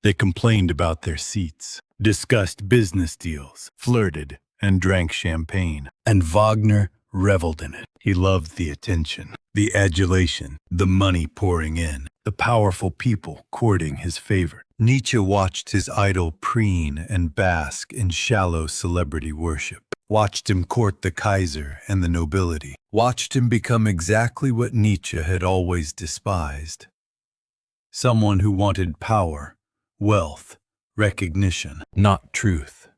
A: They complained about their seats, discussed business deals, flirted, and drank champagne. And Wagner reveled in it. He loved the attention, the adulation, the money pouring in, the powerful people courting his favor. Nietzsche watched his idol preen and bask in shallow celebrity worship, watched him court the Kaiser and the nobility, watched him become exactly what Nietzsche had always despised. Someone who wanted power, wealth, recognition, not truth.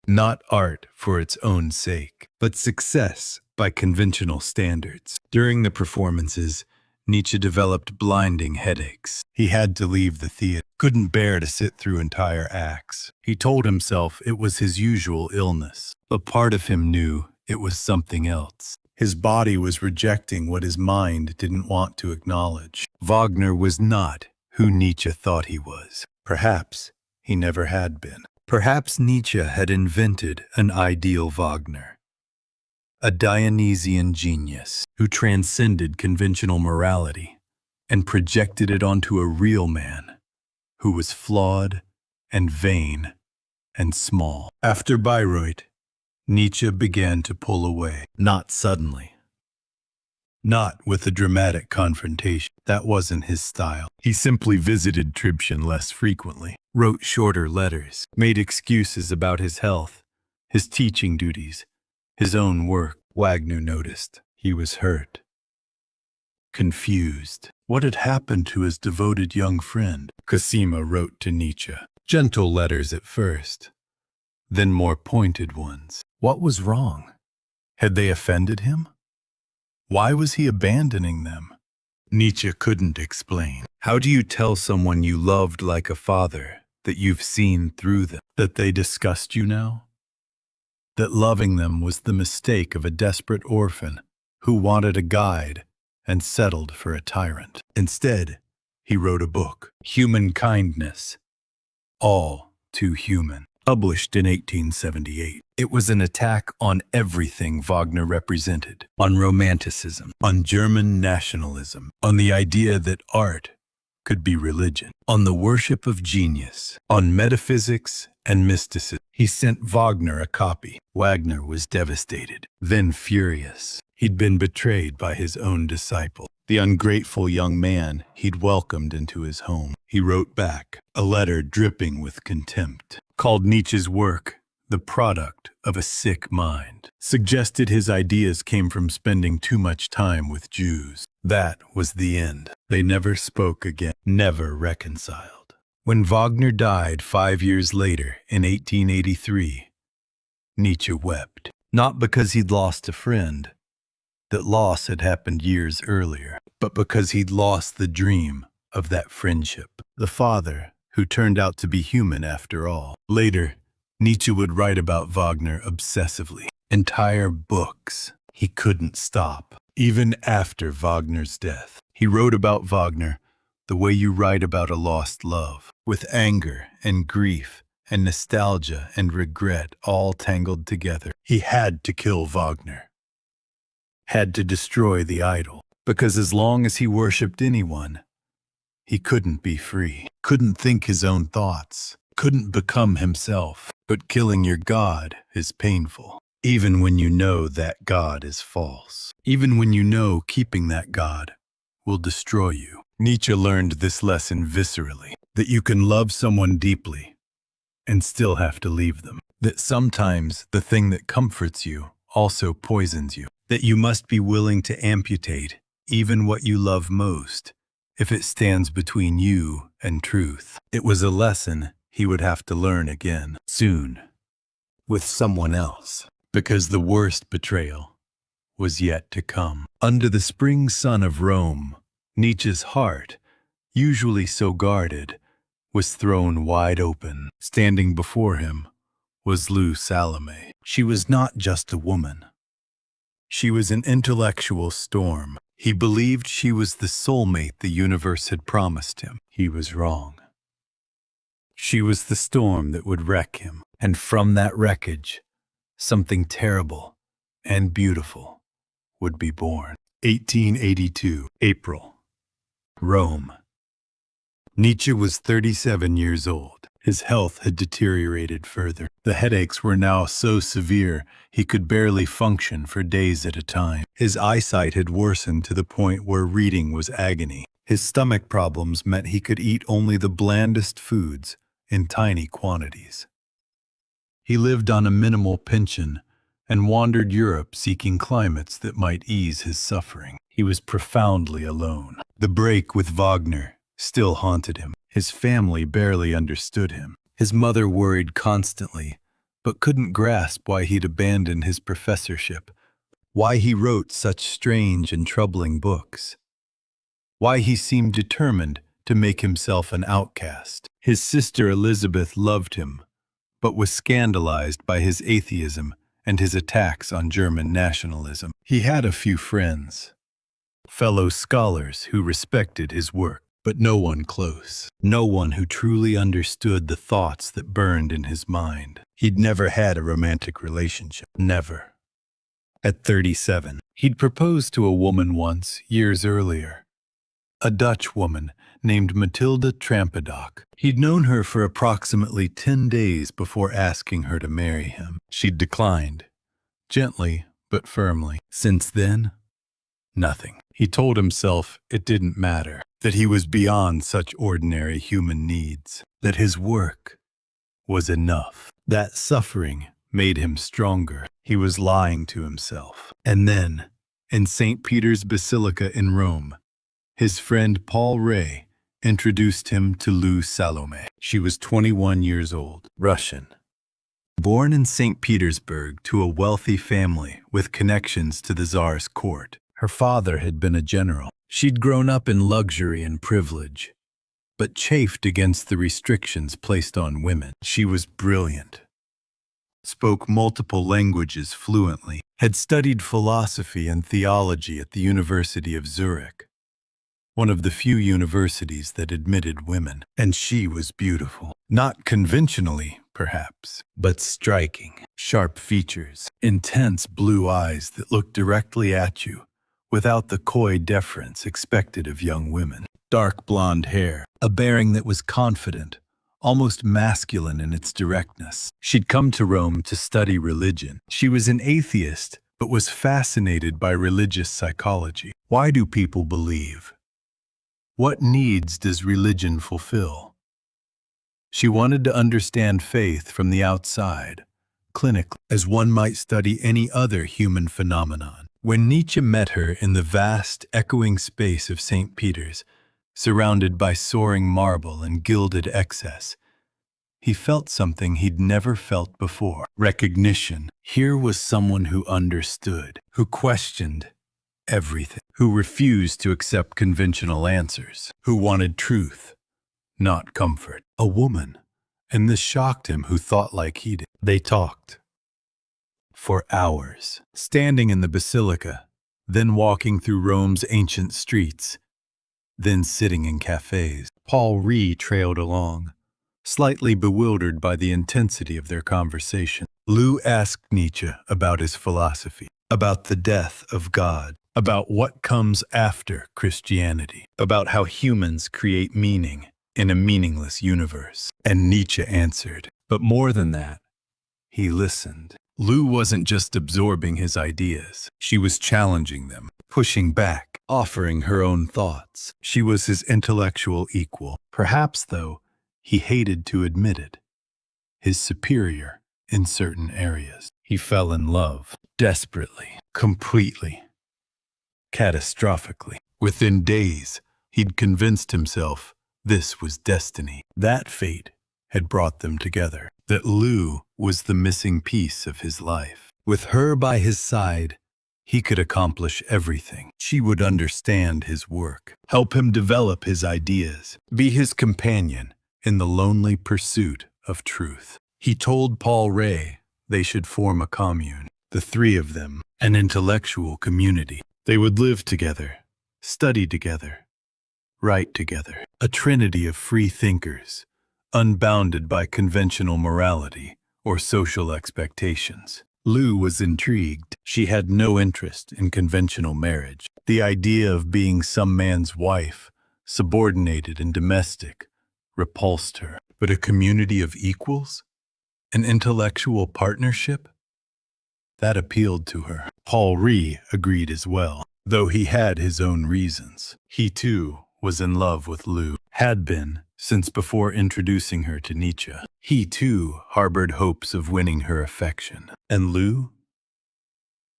A: Not art for its own sake, but success by conventional standards. During the performances, Nietzsche developed blinding headaches. He had to leave the theater, couldn't bear to sit through entire acts. He told himself it was his usual illness, but part of him knew it was something else. His body was rejecting what his mind didn't want to acknowledge. Wagner was not who Nietzsche thought he was. Perhaps he never had been. Perhaps Nietzsche had invented an ideal Wagner, a Dionysian genius who transcended conventional morality and projected it onto a real man who was flawed and vain and small. After Bayreuth, Nietzsche began to pull away, not suddenly, not with a dramatic confrontation. That wasn't his style. He simply visited Tribschen less frequently, wrote shorter letters, made excuses about his health, his teaching duties, his own work. Wagner noticed. He was hurt, confused. What had happened to his devoted young friend? Cosima wrote to Nietzsche. Gentle letters at first, then more pointed ones. What was wrong? Had they offended him? Why was he abandoning them? Nietzsche couldn't explain. How do you tell someone you loved like a father that you've seen through them? That they disgust you now? That loving them was the mistake of a desperate orphan who wanted a guide and settled for a tyrant. Instead, he wrote a book, Human Kindness, All Too Human, published in 1878. It was an attack on everything Wagner represented, on romanticism, on German nationalism, on the idea that art could be religion, on the worship of genius, on metaphysics and mysticism. He sent Wagner a copy. Wagner was devastated, then furious. He'd been betrayed by his own disciple, the ungrateful young man he'd welcomed into his home. He wrote back, a letter dripping with contempt, called Nietzsche's work the product of a sick mind, suggested his ideas came from spending too much time with Jews. That was the end. They never spoke again, never reconciled. When Wagner died 5 years later, in 1883, Nietzsche wept. Not because he'd lost a friend, that loss had happened years earlier, but because he'd lost the dream of that friendship, the father who turned out to be human after all. Later, Nietzsche would write about Wagner obsessively. Entire books. He couldn't stop. Even after Wagner's death, he wrote about Wagner the way you write about a lost love, with anger and grief and nostalgia and regret all tangled together. He had to kill Wagner, had to destroy the idol, because as long as he worshipped anyone, he couldn't be free, couldn't think his own thoughts, couldn't become himself. But killing your God is painful, even when you know that God is false, even when you know keeping that God will destroy you. Nietzsche learned this lesson viscerally, that you can love someone deeply and still have to leave them, that sometimes the thing that comforts you also poisons you, that you must be willing to amputate even what you love most if it stands between you and truth. It was a lesson he would have to learn again, soon, with someone else, because the worst betrayal was yet to come. Under the spring sun of Rome, Nietzsche's heart, usually so guarded, was thrown wide open. Standing before him was Lou Salome. She was not just a woman. She was an intellectual storm. He believed she was the soulmate the universe had promised him. He was wrong. She was the storm that would wreck him, and from that wreckage, something terrible and beautiful would be born. 1882, April, Rome. Nietzsche was 37 years old. His health had deteriorated further. The headaches were now so severe he could barely function for days at a time. His eyesight had worsened to the point where reading was agony. His stomach problems meant he could eat only the blandest foods in tiny quantities. He lived on a minimal pension and wandered Europe seeking climates that might ease his suffering. He was profoundly alone. The break with Wagner still haunted him. His family barely understood him. His mother worried constantly, but couldn't grasp why he'd abandoned his professorship, why he wrote such strange and troubling books, why he seemed determined to make himself an outcast. His sister Elizabeth loved him, but was scandalized by his atheism and his attacks on German nationalism. He had a few friends, fellow scholars who respected his work, but no one close, no one who truly understood the thoughts that burned in his mind. He'd never had a romantic relationship, never. At 37, he'd proposed to a woman once, years earlier, a Dutch woman named Mathilde Trampedock. He'd known her for approximately 10 days before asking her to marry him. She'd declined, gently but firmly. Since then, nothing. He told himself it didn't matter, that he was beyond such ordinary human needs, that his work was enough. That suffering made him stronger. He was lying to himself. And then, in St. Peter's Basilica in Rome, his friend Paul Ray introduced him to Lou Salome. She was 21 years old, Russian. Born in St. Petersburg to a wealthy family with connections to the Tsar's court. Her father had been a general. She'd grown up in luxury and privilege, but chafed against the restrictions placed on women. She was brilliant, spoke multiple languages fluently, had studied philosophy and theology at the University of Zurich, one of the few universities that admitted women. And she was beautiful. Not conventionally, perhaps, but striking. Sharp features, intense blue eyes that looked directly at you, without the coy deference expected of young women. Dark blonde hair, a bearing that was confident, almost masculine in its directness. She'd come to Rome to study religion. She was an atheist, but was fascinated by religious psychology. Why do people believe? What needs does religion fulfill? She wanted to understand faith from the outside, clinically, as one might study any other human phenomenon. When Nietzsche met her in the vast, echoing space of St. Peter's, surrounded by soaring marble and gilded excess, he felt something he'd never felt before. Recognition. Here was someone who understood, who questioned everything, who refused to accept conventional answers, who wanted truth, not comfort. A woman. And this shocked him, who thought like he did. They talked for hours, standing in the basilica, then walking through Rome's ancient streets, then sitting in cafes. Paul Ray trailed along, slightly bewildered by the intensity of their conversation. Lou asked Nietzsche about his philosophy, about the death of God, about what comes after Christianity, about how humans create meaning in a meaningless universe. And Nietzsche answered. But more than that, he listened. Lou wasn't just absorbing his ideas. She was challenging them, pushing back, offering her own thoughts. She was his intellectual equal. Perhaps, though, he hated to admit it, his superior in certain areas. He fell in love, desperately, completely, catastrophically. Within days, he'd convinced himself this was destiny. That fate had brought them together. That Lou was the missing piece of his life. With her by his side, he could accomplish everything. She would understand his work, help him develop his ideas, be his companion in the lonely pursuit of truth. He told Paul Ray they should form a commune, the three of them, an intellectual community. They would live together, study together, write together, a trinity of free thinkers, unbounded by conventional morality or social expectations. Lou was intrigued. She had no interest in conventional marriage. The idea of being some man's wife, subordinated and domestic, repulsed her. But a community of equals? An intellectual partnership? That appealed to her. Paul Ray agreed as well, though he had his own reasons. He, too, was in love with Lou, had been since before introducing her to Nietzsche. He, too, harbored hopes of winning her affection. And Lou?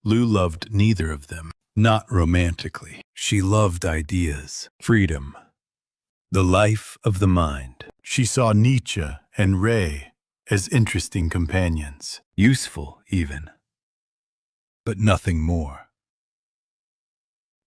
A: Lou loved neither of them, not romantically. She loved ideas, freedom, the life of the mind. She saw Nietzsche and Ray as interesting companions, useful even, but nothing more.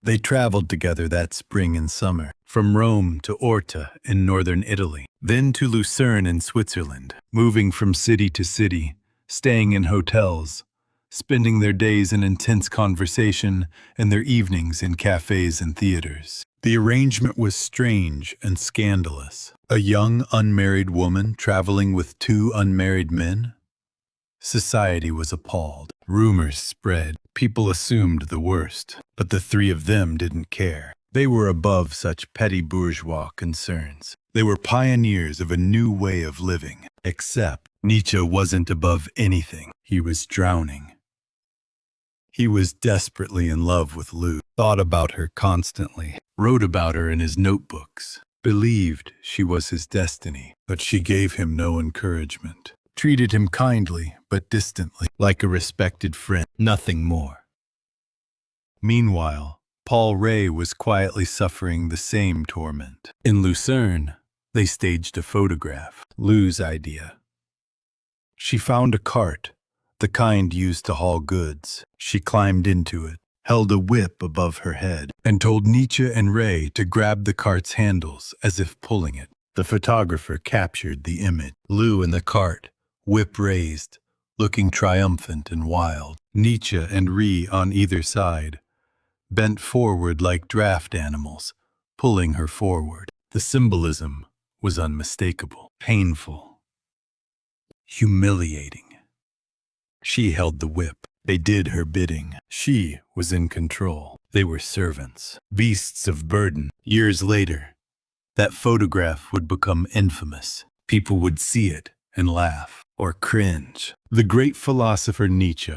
A: They traveled together that spring and summer, from Rome to Orta in northern Italy, then to Lucerne in Switzerland, moving from city to city, staying in hotels, spending their days in intense conversation and their evenings in cafes and theaters. The arrangement was strange and scandalous. A young unmarried woman traveling with two unmarried men? Society was appalled. Rumors spread. People assumed the worst. But the three of them didn't care. They were above such petty bourgeois concerns. They were pioneers of a new way of living. Except Nietzsche wasn't above anything. He was drowning. He was desperately in love with Lou, thought about her constantly, wrote about her in his notebooks, believed she was his destiny, but she gave him no encouragement. treated him kindly but distantly, like a respected friend, nothing more. Meanwhile, Paul Ray was quietly suffering the same torment. In Lucerne, they staged a photograph, Lou's idea. She found a cart, the kind used to haul goods. She climbed into it, held a whip above her head, and told Nietzsche and Ray to grab the cart's handles as if pulling it. The photographer captured the image. Lou in the cart, whip raised, looking triumphant and wild. Nietzsche and Ray on either side, bent forward like draft animals, pulling her forward. The symbolism was unmistakable, painful, humiliating. She held the whip. They did her bidding. She was in control. They were servants, beasts of burden. Years later, that photograph would become infamous. People would see it and laugh or cringe. The great philosopher Nietzsche,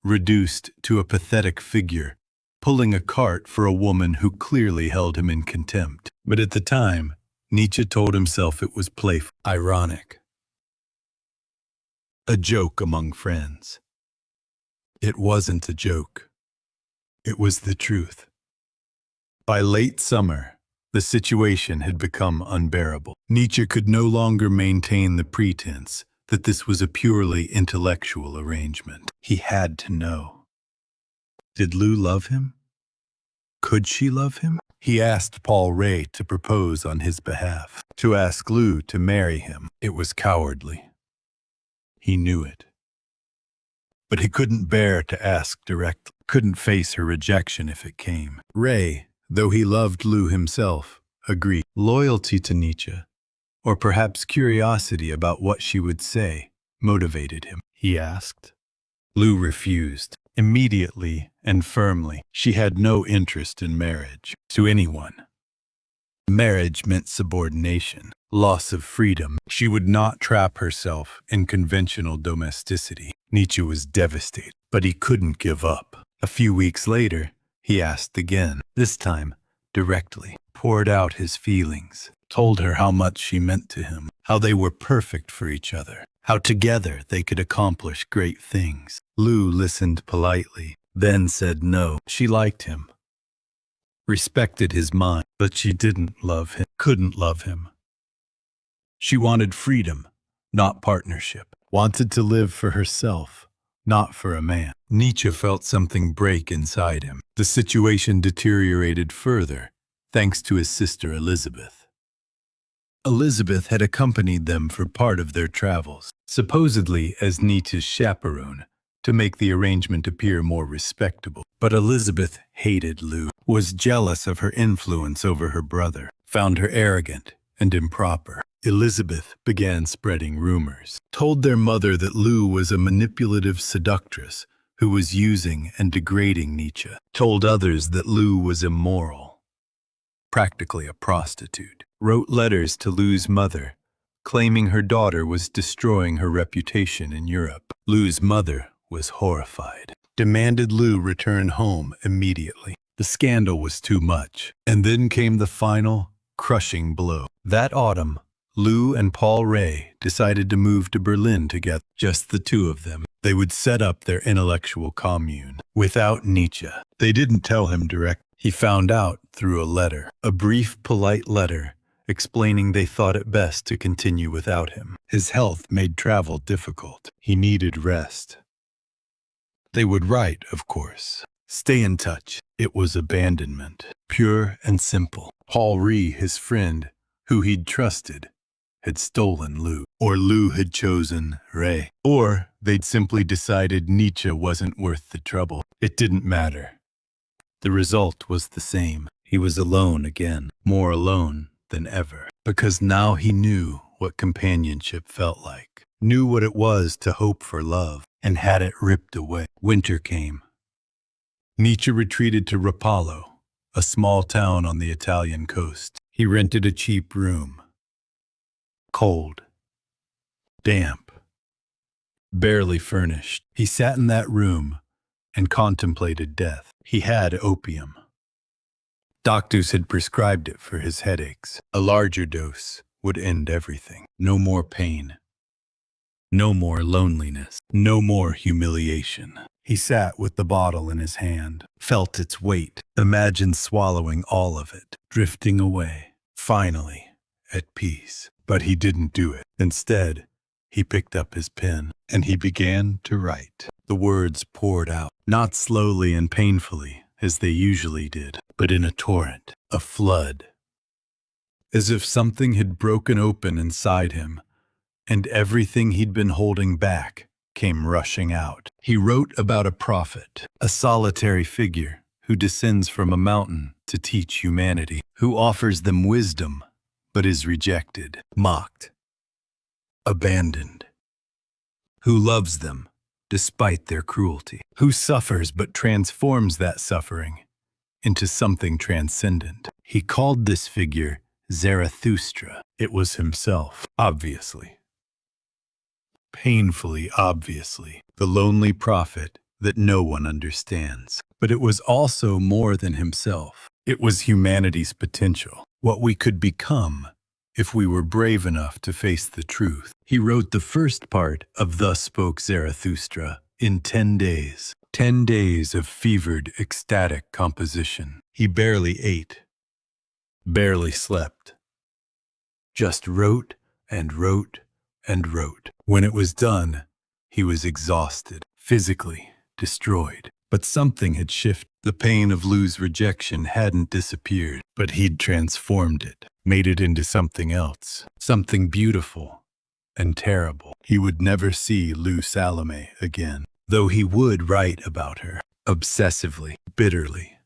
A: reduced to a pathetic figure, pulling a cart for a woman who clearly held him in contempt. But at the time, Nietzsche told himself it was playful, ironic, a joke among friends. It wasn't a joke. It was the truth. By late summer, the situation had become unbearable. Nietzsche could no longer maintain the pretense that this was a purely intellectual arrangement. He had to know. Did Lou love him? Could she love him? He asked Paul Ray to propose on his behalf. To ask Lou to marry him, it was cowardly. He knew it. But he couldn't bear to ask directly, couldn't face her rejection if it came. Ray, though he loved Lou himself, agreed. Loyalty to Nietzsche, or perhaps curiosity about what she would say, motivated him. He asked. Lou refused, immediately and firmly. She had no interest in marriage, to anyone. Marriage meant subordination, loss of freedom. She would not trap herself in conventional domesticity. Nietzsche was devastated, but he couldn't give up. A few weeks later, he asked again, this time directly, poured out his feelings, told her how much she meant to him, how they were perfect for each other, how together they could accomplish great things. Lou listened politely, then said no. She liked him, respected his mind, but she didn't love him, couldn't love him. She wanted freedom, not partnership, wanted to live for herself, not for a man. Nietzsche felt something break inside him. The situation deteriorated further, thanks to his sister Elizabeth. Elizabeth had accompanied them for part of their travels, supposedly as Nietzsche's chaperone, to make the arrangement appear more respectable. But Elizabeth hated Lou, was jealous of her influence over her brother, found her arrogant and improper. Elizabeth began spreading rumors, told their mother that Lou was a manipulative seductress who was using and degrading Nietzsche, told others that Lou was immoral, practically a prostitute, wrote letters to Lou's mother, claiming her daughter was destroying her reputation in Europe. Lou's mother was horrified, demanded Lou return home immediately. The scandal was too much, and then came the final, crushing blow. That autumn, Lou and Paul Ray decided to move to Berlin together, just the two of them. They would set up their intellectual commune without Nietzsche. They didn't tell him directly. He found out through a letter, a brief, polite letter explaining they thought it best to continue without him. His health made travel difficult. He needed rest. They would write, of course. Stay in touch. It was abandonment, pure and simple. Paul Ray, his friend, who he'd trusted, had stolen Lou. Or Lou had chosen Ray. Or they'd simply decided Nietzsche wasn't worth the trouble. It didn't matter. The result was the same. He was alone again, more alone than ever. Because now he knew what companionship felt like, knew what it was to hope for love, and had it ripped away. Winter came. Nietzsche retreated to Rapallo, a small town on the Italian coast. He rented a cheap room. Cold, damp, barely furnished. He sat in that room and contemplated death. He had opium. Doctors had prescribed it for his headaches. A larger dose would end everything. No more pain. No more loneliness. No more humiliation. He sat with the bottle in his hand, felt its weight, imagined swallowing all of it, drifting away, finally, at peace. But he didn't do it. Instead, he picked up his pen, and he began to write. The words poured out, not slowly and painfully, as they usually did, but in a torrent, a flood. As if something had broken open inside him, and everything he'd been holding back came rushing out. He wrote about a prophet, a solitary figure who descends from a mountain to teach humanity, who offers them wisdom but is rejected, mocked, abandoned, who loves them despite their cruelty, who suffers but transforms that suffering into something transcendent. He called this figure Zarathustra. It was himself, obviously. Painfully obviously, the lonely prophet that no one understands. But it was also more than himself. It was humanity's potential, what we could become if we were brave enough to face the truth. He wrote the first part of Thus Spoke Zarathustra in 10 days. 10 days of fevered, ecstatic composition. He barely ate, barely slept, just wrote and wrote and wrote. When it was done, he was exhausted, physically destroyed. But something had shifted. The pain of Lou's rejection hadn't disappeared, but he'd transformed it, made it into something else, something beautiful and terrible. He would never see Lou Salome again, though he would write about her, obsessively, bitterly.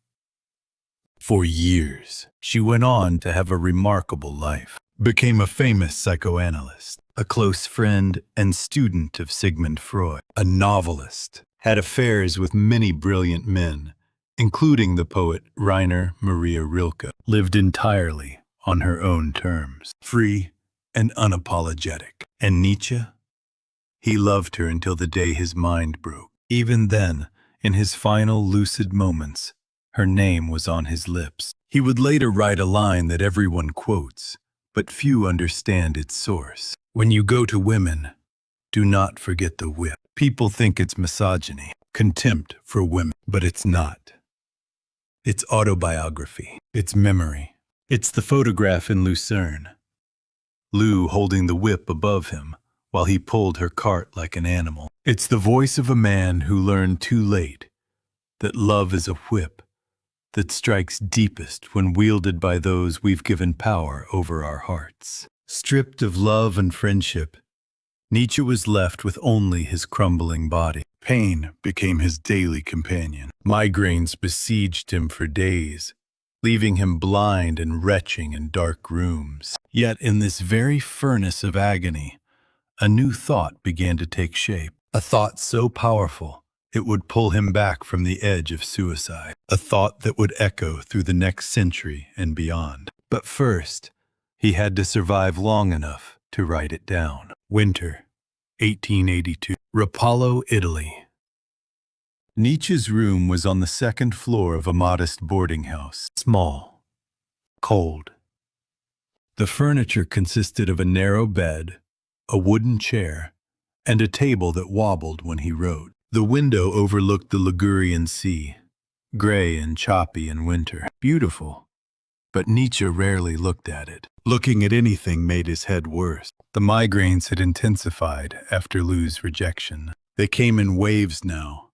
A: For years, she went on to have a remarkable life, became a famous psychoanalyst, a close friend and student of Sigmund Freud, a novelist, had affairs with many brilliant men, including the poet Rainer Maria Rilke, lived entirely on her own terms, free and unapologetic. And Nietzsche? He loved her until the day his mind broke. Even then, in his final lucid moments, her name was on his lips. He would later write a line that everyone quotes, but few understand its source. When you go to women, do not forget the whip. People think it's misogyny, contempt for women, but it's not. It's autobiography. It's memory. It's the photograph in Lucerne. Lou holding the whip above him while he pulled her cart like an animal. It's the voice of a man who learned too late that love is a whip that strikes deepest when wielded by those we've given power over our hearts. Stripped of love and friendship, Nietzsche was left with only his crumbling body. Pain became his daily companion. Migraines besieged him for days, leaving him blind and retching in dark rooms. Yet in this very furnace of agony, a new thought began to take shape. A thought so powerful, it would pull him back from the edge of suicide. A thought that would echo through the next century and beyond. But first, he had to survive long enough to write it down. Winter, 1882. Rapallo, Italy. Nietzsche's room was on the second floor of a modest boarding house. Small, cold. The furniture consisted of a narrow bed, a wooden chair, and a table that wobbled when he wrote. The window overlooked the Ligurian Sea, gray and choppy in winter. Beautiful, but Nietzsche rarely looked at it. Looking at anything made his head worse. The migraines had intensified after Lou's rejection. They came in waves now,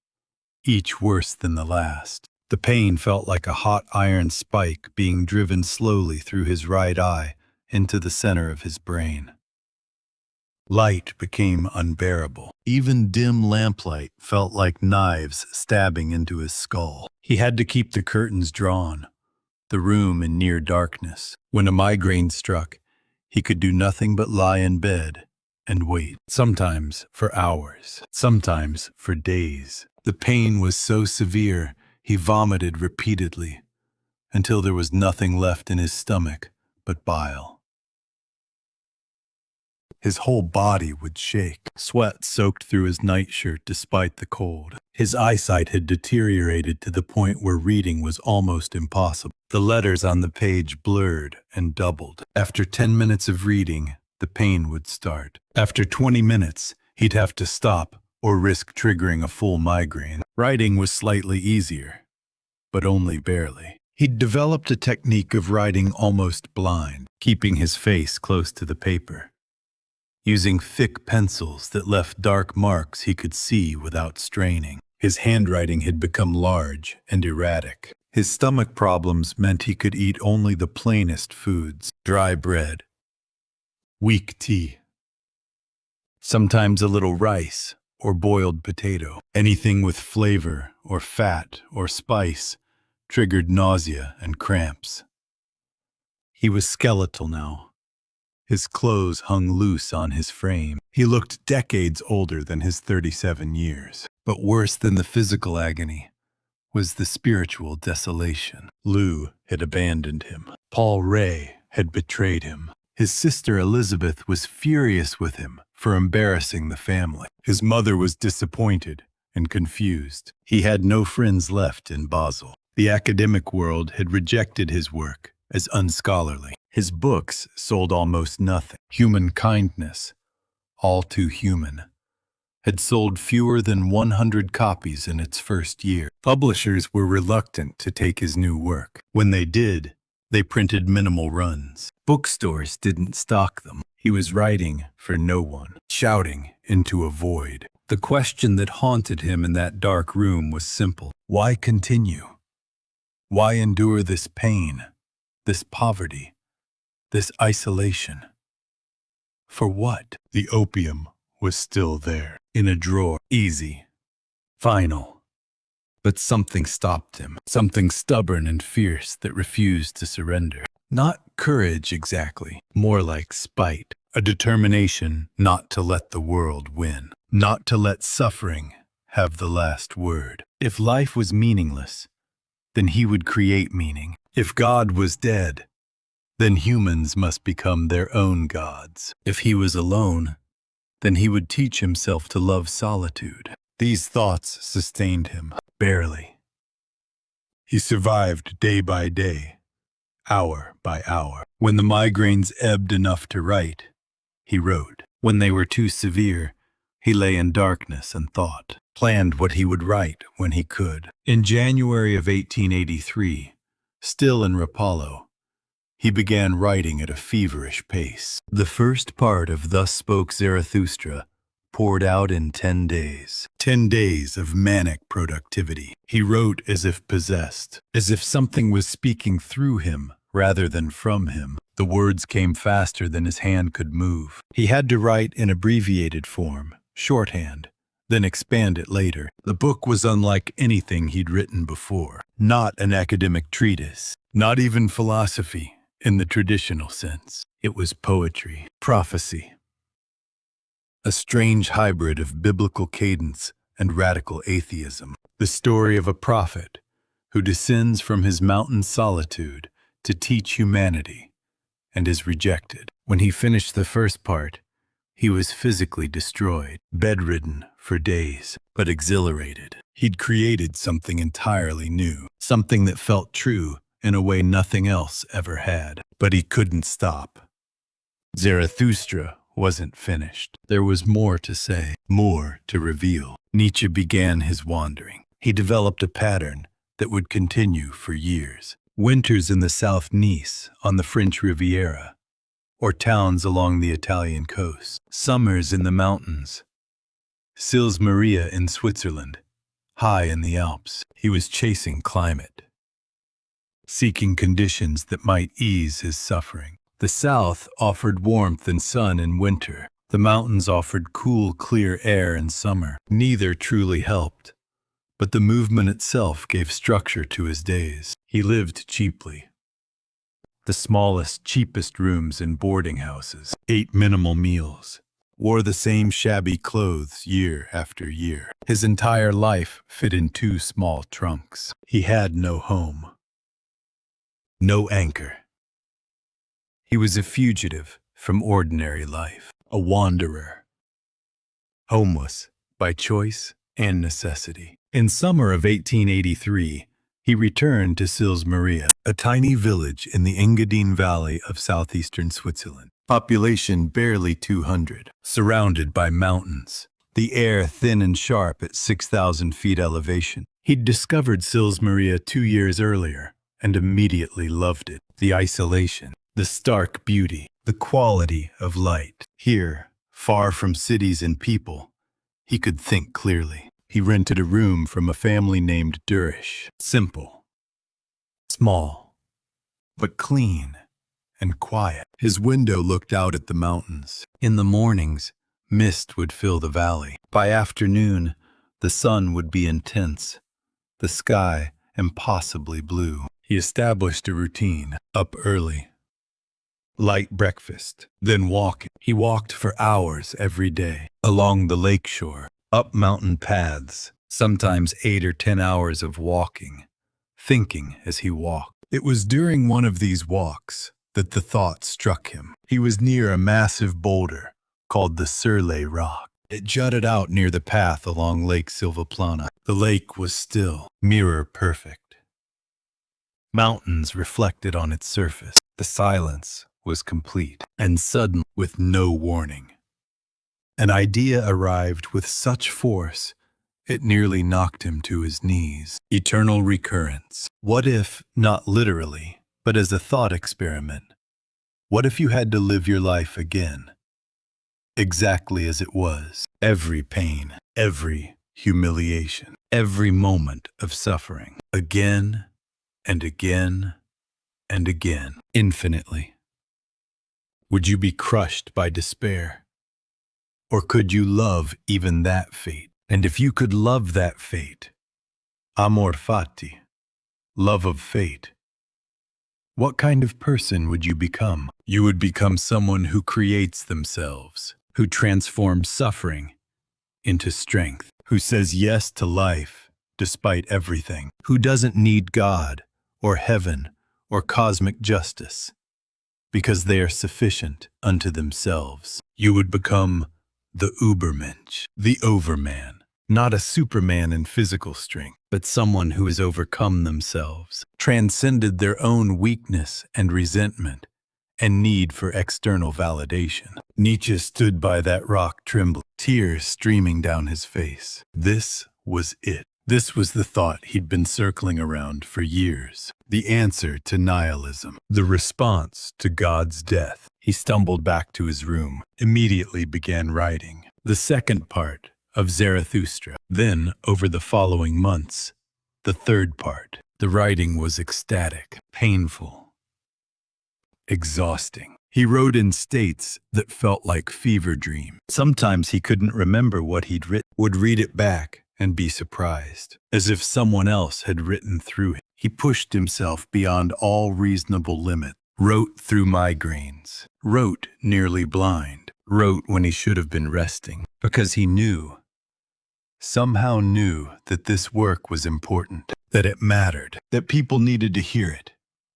A: each worse than the last. The pain felt like a hot iron spike being driven slowly through his right eye into the center of his brain. Light became unbearable. Even dim lamplight felt like knives stabbing into his skull. He had to keep the curtains drawn, the room in near darkness. When a migraine struck, he could do nothing but lie in bed and wait, sometimes for hours, sometimes for days. The pain was so severe, he vomited repeatedly, until there was nothing left in his stomach but bile. His whole body would shake. Sweat soaked through his nightshirt despite the cold. His eyesight had deteriorated to the point where reading was almost impossible. The letters on the page blurred and doubled. After 10 minutes of reading, the pain would start. After 20 minutes, He'd have to stop or risk triggering a full migraine. Writing was slightly easier, but only barely. He'd developed a technique of writing almost blind, keeping his face close to the paper, using thick pencils that left dark marks he could see without straining. His handwriting had become large and erratic. His stomach problems meant he could eat only the plainest foods: dry bread, weak tea, sometimes a little rice or boiled potato. Anything with flavor or fat or spice triggered nausea and cramps. He was skeletal now. His clothes hung loose on his frame. He looked decades older than his 37 years. But worse than the physical agony was the spiritual desolation. Lou had abandoned him. Paul Ray had betrayed him. His sister Elizabeth was furious with him for embarrassing the family. His mother was disappointed and confused. He had no friends left in Basel. The academic world had rejected his work as unscholarly. His books sold almost nothing. Human Kindness, All Too Human, had sold fewer than 100 copies in its first year. Publishers were reluctant to take his new work. When they did, they printed minimal runs. Bookstores didn't stock them. He was writing for no one, shouting into a void. The question that haunted him in that dark room was simple. Why continue? Why endure this pain, this poverty, this isolation? For what? The opium was still there, in a drawer, easy, final. But something stopped him, something stubborn and fierce that refused to surrender. Not courage exactly, more like spite, a determination not to let the world win, not to let suffering have the last word. If life was meaningless, then he would create meaning. If God was dead, then humans must become their own gods. If he was alone, then he would teach himself to love solitude. These thoughts sustained him, barely. He survived day by day, hour by hour. When the migraines ebbed enough to write, he wrote. When they were too severe, he lay in darkness and thought, planned what he would write when he could. In January of 1883, still in Rapallo, he began writing at a feverish pace. The first part of Thus Spoke Zarathustra poured out in 10 days. 10 days of manic productivity. He wrote as if possessed, as if something was speaking through him rather than from him. The words came faster than his hand could move. He had to write in abbreviated form, shorthand, then expand it later. The book was unlike anything he'd written before. Not an academic treatise, not even philosophy in the traditional sense. It was poetry, prophecy, a strange hybrid of biblical cadence and radical atheism. The story of a prophet who descends from his mountain solitude to teach humanity and is rejected. When he finished the first part, he was physically destroyed, bedridden for days, but exhilarated. He'd created something entirely new, something that felt true in a way nothing else ever had. But he couldn't stop. Zarathustra wasn't finished. There was more to say, more to reveal. Nietzsche began his wandering. He developed a pattern that would continue for years. Winters in the South Nice on the French Riviera, or towns along the Italian coast. Summers in the mountains. Sils Maria in Switzerland, high in the Alps. He was chasing climate, seeking conditions that might ease his suffering. The South offered warmth and sun in winter. The mountains offered cool, clear air in summer. Neither truly helped, but the movement itself gave structure to his days. He lived cheaply. The smallest, cheapest rooms in boarding houses, ate minimal meals, wore the same shabby clothes year after year. His entire life fit in 2 small trunks. He had no home, no anchor. He was a fugitive from ordinary life, a wanderer, homeless by choice and necessity. In summer of 1883, he returned to Sils Maria, a tiny village in the Engadine Valley of southeastern Switzerland. Population barely 200. Surrounded by mountains. The air thin and sharp at 6,000 feet elevation. He'd discovered Sils Maria 2 years earlier and immediately loved it. The isolation, the stark beauty, the quality of light. Here, far from cities and people, he could think clearly. He rented a room from a family named Durish. Simple, small, but clean and quiet. His window looked out at the mountains. In the mornings, mist would fill the valley. By afternoon, the sun would be intense, the sky impossibly blue. He established a routine. Up early, light breakfast, then walking. He walked for hours every day, along the lakeshore, up mountain paths, sometimes 8 or 10 hours of walking, thinking as he walked. It was during one of these walks that the thought struck him. He was near a massive boulder called the Surley Rock. It jutted out near the path along Lake Silvaplana. The lake was still, mirror perfect. Mountains reflected on its surface. The silence was complete. And suddenly, with no warning, an idea arrived with such force it nearly knocked him to his knees. Eternal recurrence. What if, not literally, but as a thought experiment, what if you had to live your life again, exactly as it was? Every pain, every humiliation, every moment of suffering, again and again and again, infinitely. Would you be crushed by despair? Or could you love even that fate? And if you could love that fate, amor fati, love of fate, what kind of person would you become? You would become someone who creates themselves, who transforms suffering into strength, who says yes to life despite everything, who doesn't need God or heaven or cosmic justice, because they are sufficient unto themselves. You would become the Übermensch, the overman, not a superman in physical strength, but someone who has overcome themselves, transcended their own weakness and resentment and need for external validation. Nietzsche stood by that rock trembling, tears streaming down his face. This was it. This was the thought he'd been circling around for years. The answer to nihilism. The response to God's death. He stumbled back to his room, immediately began writing the second part of Zarathustra. Then, over the following months, the third part. The writing was ecstatic, painful, exhausting. He wrote in states that felt like fever dreams. Sometimes he couldn't remember what he'd written, would read it back and be surprised, as if someone else had written through it. He pushed himself beyond all reasonable limit, wrote through migraines, wrote nearly blind, wrote when he should have been resting, because he knew, somehow knew that this work was important, that it mattered, that people needed to hear it,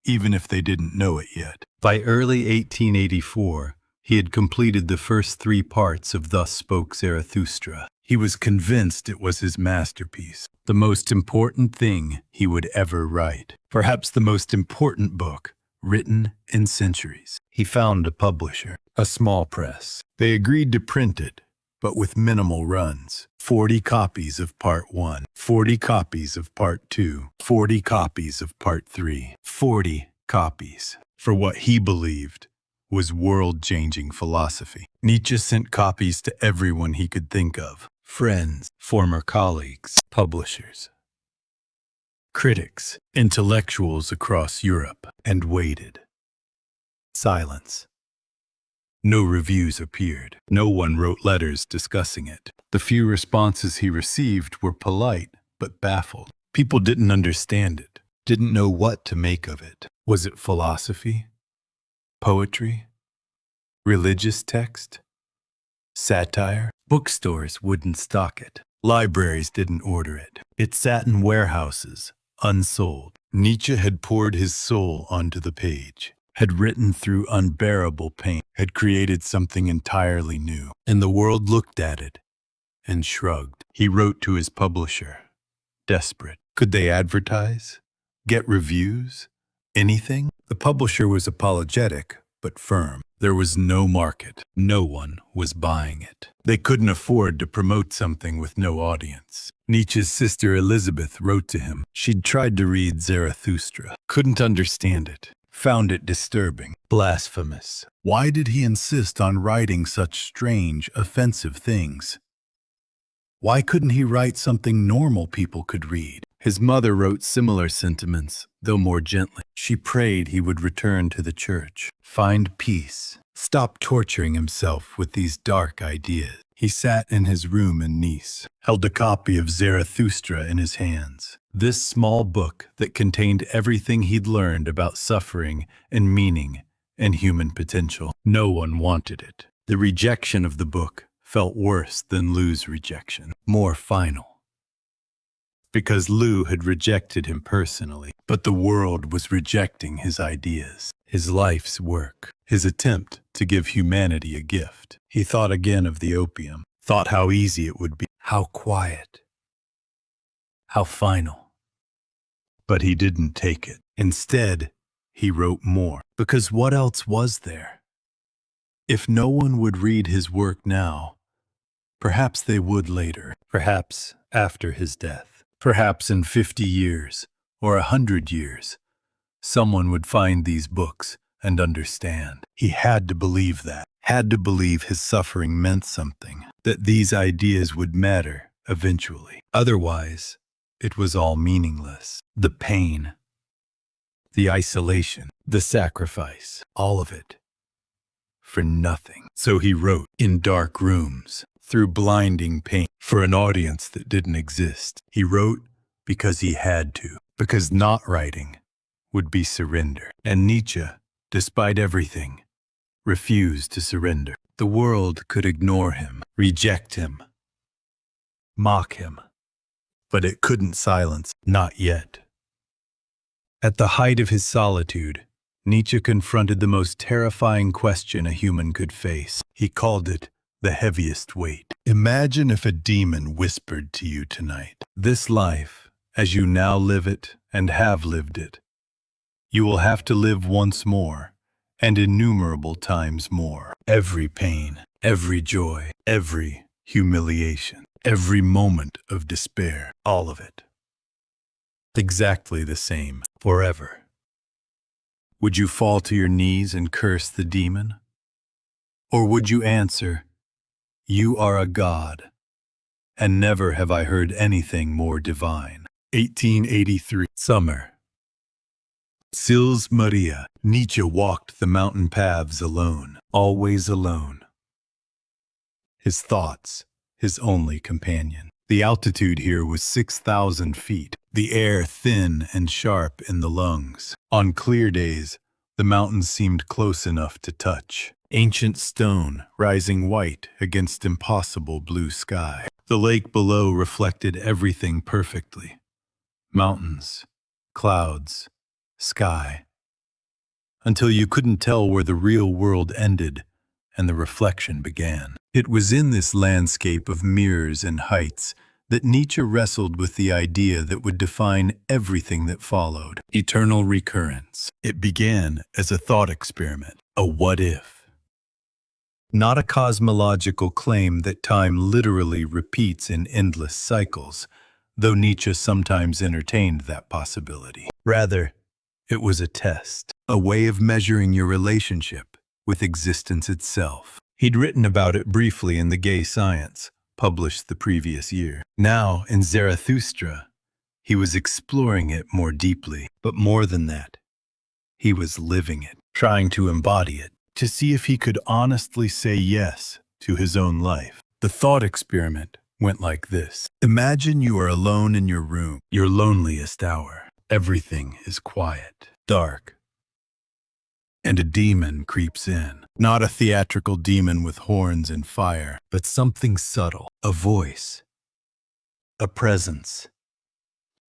A: even if they didn't know it yet. By early 1884, he had completed the first 3 parts of Thus Spoke Zarathustra. He was convinced it was his masterpiece, the most important thing he would ever write, perhaps the most important book written in centuries. He found a publisher, a small press. They agreed to print it, but with minimal runs. 40 copies of Part 1, 40 copies of Part 2, 40 copies of Part 3, 40 copies for what he believed was world-changing philosophy. Nietzsche sent copies to everyone he could think of. Friends, former colleagues, publishers, critics, intellectuals across Europe, and waited. Silence. No reviews appeared. No one wrote letters discussing it. The few responses he received were polite but baffled. People didn't understand it, didn't know what to make of it. Was it philosophy? Poetry? Religious text? Satire? Bookstores wouldn't stock it. Libraries didn't order it. It sat in warehouses, unsold. Nietzsche had poured his soul onto the page, had written through unbearable pain, had created something entirely new. And the world looked at it and shrugged. He wrote to his publisher, desperate. Could they advertise? Get reviews? Anything? The publisher was apologetic, but firm. There was no market. No one was buying it. They couldn't afford to promote something with no audience. Nietzsche's sister Elizabeth wrote to him. She'd tried to read Zarathustra, couldn't understand it, found it disturbing, blasphemous. Why did he insist on writing such strange, offensive things? Why couldn't he write something normal people could read? His mother wrote similar sentiments, though more gently. She prayed he would return to the church, find peace, stop torturing himself with these dark ideas. He sat in his room in Nice, held a copy of Zarathustra in his hands. This small book that contained everything he'd learned about suffering and meaning and human potential. No one wanted it. The rejection of the book felt worse than Lou's rejection, more final. Because Lou had rejected him personally, but the world was rejecting his ideas, his life's work, his attempt to give humanity a gift. He thought again of the opium, thought how easy it would be, how quiet, how final. But he didn't take it. Instead, he wrote more, because what else was there? If no one would read his work now, perhaps they would later, perhaps after his death. Perhaps in 50 years, or 100 years, someone would find these books and understand. He had to believe that, had to believe his suffering meant something, that these ideas would matter eventually. Otherwise, it was all meaningless. The pain, the isolation, the sacrifice, all of it, for nothing. So he wrote in dark rooms, through blinding pain, for an audience that didn't exist. He wrote because he had to, because not writing would be surrender. And Nietzsche, despite everything, refused to surrender. The world could ignore him, reject him, mock him, but it couldn't silence, not yet. At the height of his solitude, Nietzsche confronted the most terrifying question a human could face. He called it the heaviest weight. Imagine if a demon whispered to you tonight, this life, as you now live it and have lived it, you will have to live once more, and innumerable times more. Every pain, every joy, every humiliation, every moment of despair, all of it. Exactly the same, forever. Would you fall to your knees and curse the demon? Or would you answer, you are a god, and never have I heard anything more divine. 1883. Summer. Sils Maria. Nietzsche walked the mountain paths alone, always alone. His thoughts, his only companion. The altitude here was 6,000 feet, the air thin and sharp in the lungs. On clear days, the mountains seemed close enough to touch. Ancient stone rising white against impossible blue sky. The lake below reflected everything perfectly. Mountains, clouds, sky. Until you couldn't tell where the real world ended and the reflection began. It was in this landscape of mirrors and heights that Nietzsche wrestled with the idea that would define everything that followed. Eternal recurrence. It began as a thought experiment, a what if. Not a cosmological claim that time literally repeats in endless cycles, though Nietzsche sometimes entertained that possibility. Rather, it was a test, a way of measuring your relationship with existence itself. He'd written about it briefly in The Gay Science, published the previous year. Now, in Zarathustra, he was exploring it more deeply. But more than that, he was living it, trying to embody it, to see if he could honestly say yes to his own life. The thought experiment went like this. Imagine you are alone in your room, your loneliest hour. Everything is quiet, dark, and a demon creeps in. Not a theatrical demon with horns and fire, but something subtle, a voice, a presence.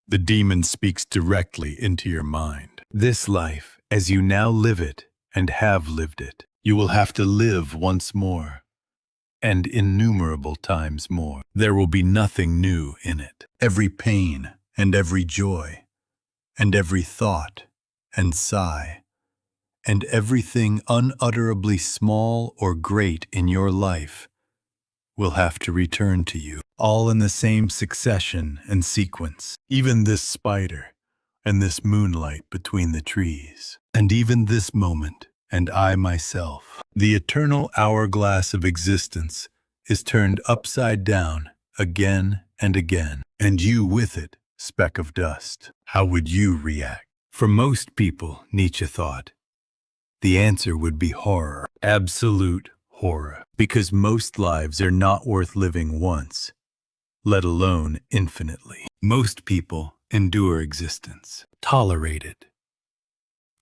A: The demon speaks directly into your mind. This life, as you now live it and have lived it, you will have to live once more, and innumerable times more. There will be nothing new in it. Every pain and every joy, and every thought and sigh, and everything unutterably small or great in your life will have to return to you, all in the same succession and sequence. Even this spider, and this moonlight between the trees, and even this moment, and I myself. The eternal hourglass of existence is turned upside down again and again, and you with it, speck of dust. How would you react? For most people, Nietzsche thought, the answer would be horror, absolute horror, because most lives are not worth living once, let alone infinitely. Most people endure existence, tolerate it,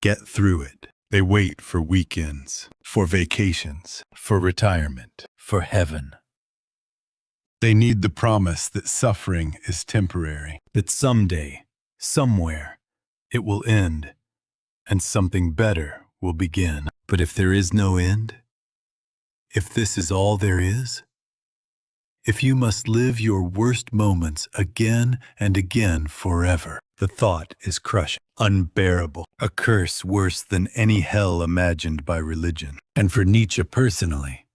A: get through it. They wait for weekends, for vacations, for retirement, for heaven. They need the promise that suffering is temporary, that someday, somewhere, it will end, and something better will begin. But if there is no end, if this is all there is, if you must live your worst moments again and again forever, the thought is crushing, unbearable, a curse worse than any hell imagined by religion. And for Nietzsche personally,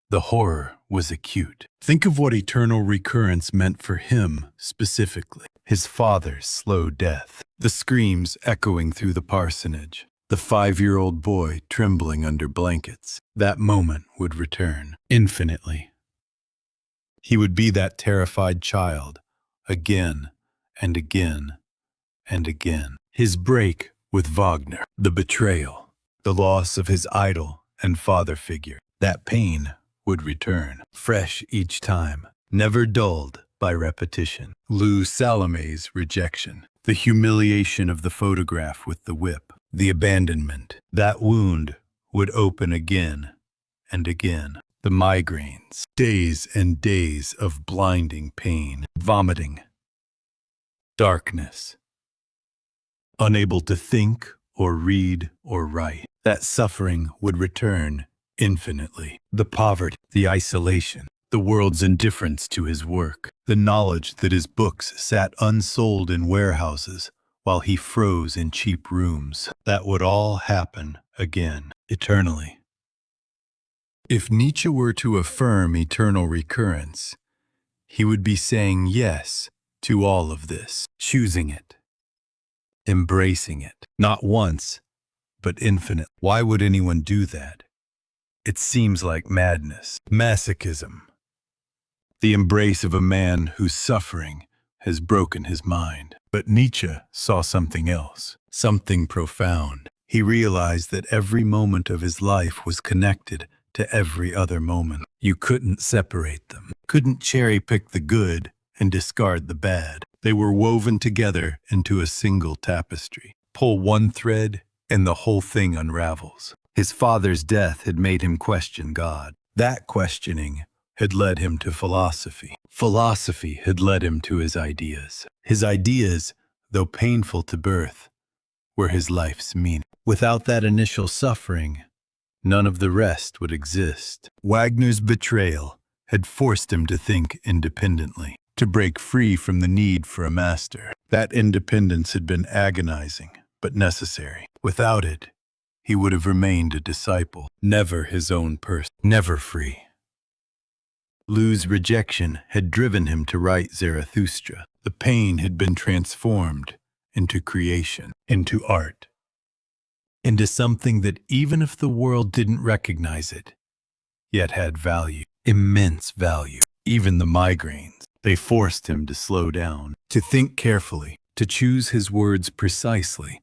A: the horror was acute. Think of what eternal recurrence meant for him specifically. His father's slow death, the screams echoing through the parsonage, the 5-year-old boy trembling under blankets. That moment would return infinitely. He would be that terrified child again and again and again. His break with Wagner, the betrayal, the loss of his idol and father figure, that pain would return, fresh each time, never dulled by repetition. Lou Salome's rejection, the humiliation of the photograph with the whip, the abandonment, that wound would open again and again. The migraines, days and days of blinding pain, vomiting, darkness, unable to think or read or write. That suffering would return infinitely. The poverty, the isolation, the world's indifference to his work, the knowledge that his books sat unsold in warehouses while he froze in cheap rooms. That would all happen again, eternally. If Nietzsche were to affirm eternal recurrence, he would be saying yes to all of this, choosing it, embracing it, not once, but infinite. Why would anyone do that? It seems like madness, masochism, the embrace of a man whose suffering has broken his mind. But Nietzsche saw something else, something profound. He realized that every moment of his life was connected to every other moment. You couldn't separate them, couldn't cherry-pick the good and discard the bad. They were woven together into a single tapestry. Pull one thread and the whole thing unravels. His father's death had made him question God. That questioning had led him to philosophy. Philosophy had led him to his ideas. His ideas, though painful to birth, were his life's meaning. Without that initial suffering, none of the rest would exist. Wagner's betrayal had forced him to think independently, to break free from the need for a master. That independence had been agonizing, but necessary. Without it, he would have remained a disciple, never his own person, never free. Lou's rejection had driven him to write Zarathustra. The pain had been transformed into creation, into art, into something that even if the world didn't recognize it, yet had value, immense value. Even the migraines, they forced him to slow down, to think carefully, to choose his words precisely,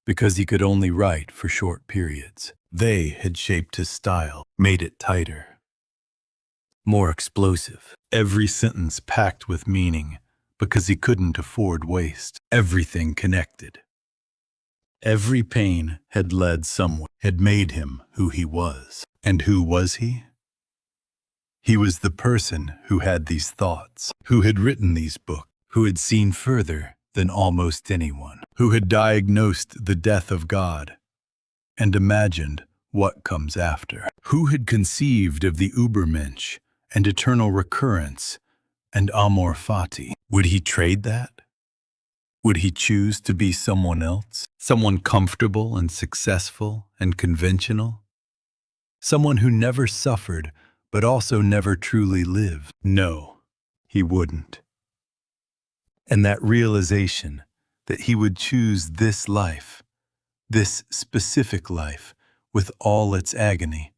A: because he could only write for short periods. They had shaped his style, made it tighter, more explosive. Every sentence packed with meaning, because he couldn't afford waste. Everything connected. Every pain had led somewhere, had made him who he was. And who was he? He was the person who had these thoughts, who had written these books, who had seen further than almost anyone, who had diagnosed the death of God and imagined what comes after, who had conceived of the Übermensch and eternal recurrence and amor fati. Would he trade that? Would he choose to be someone else? Someone comfortable and successful and conventional? Someone who never suffered, but also never truly lived? No, he wouldn't. And that realization that he would choose this life, this specific life, with all its agony,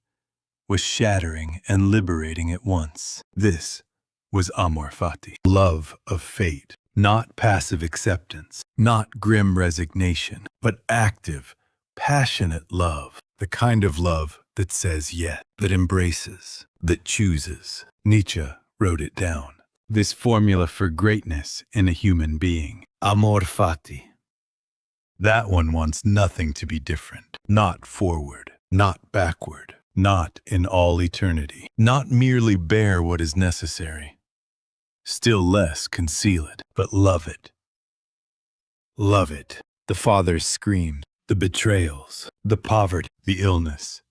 A: was shattering and liberating at once. This was amor fati, love of fate, not passive acceptance, not grim resignation, but active, passionate love, the kind of love that says yes, that embraces, that chooses. Nietzsche wrote it down. This formula for greatness in a human being, amor fati. That one wants nothing to be different, not forward, not backward, not in all eternity, not merely bear what is necessary, still less conceal it, but love it. Love it. The father's screams, the betrayals, the poverty, the illness,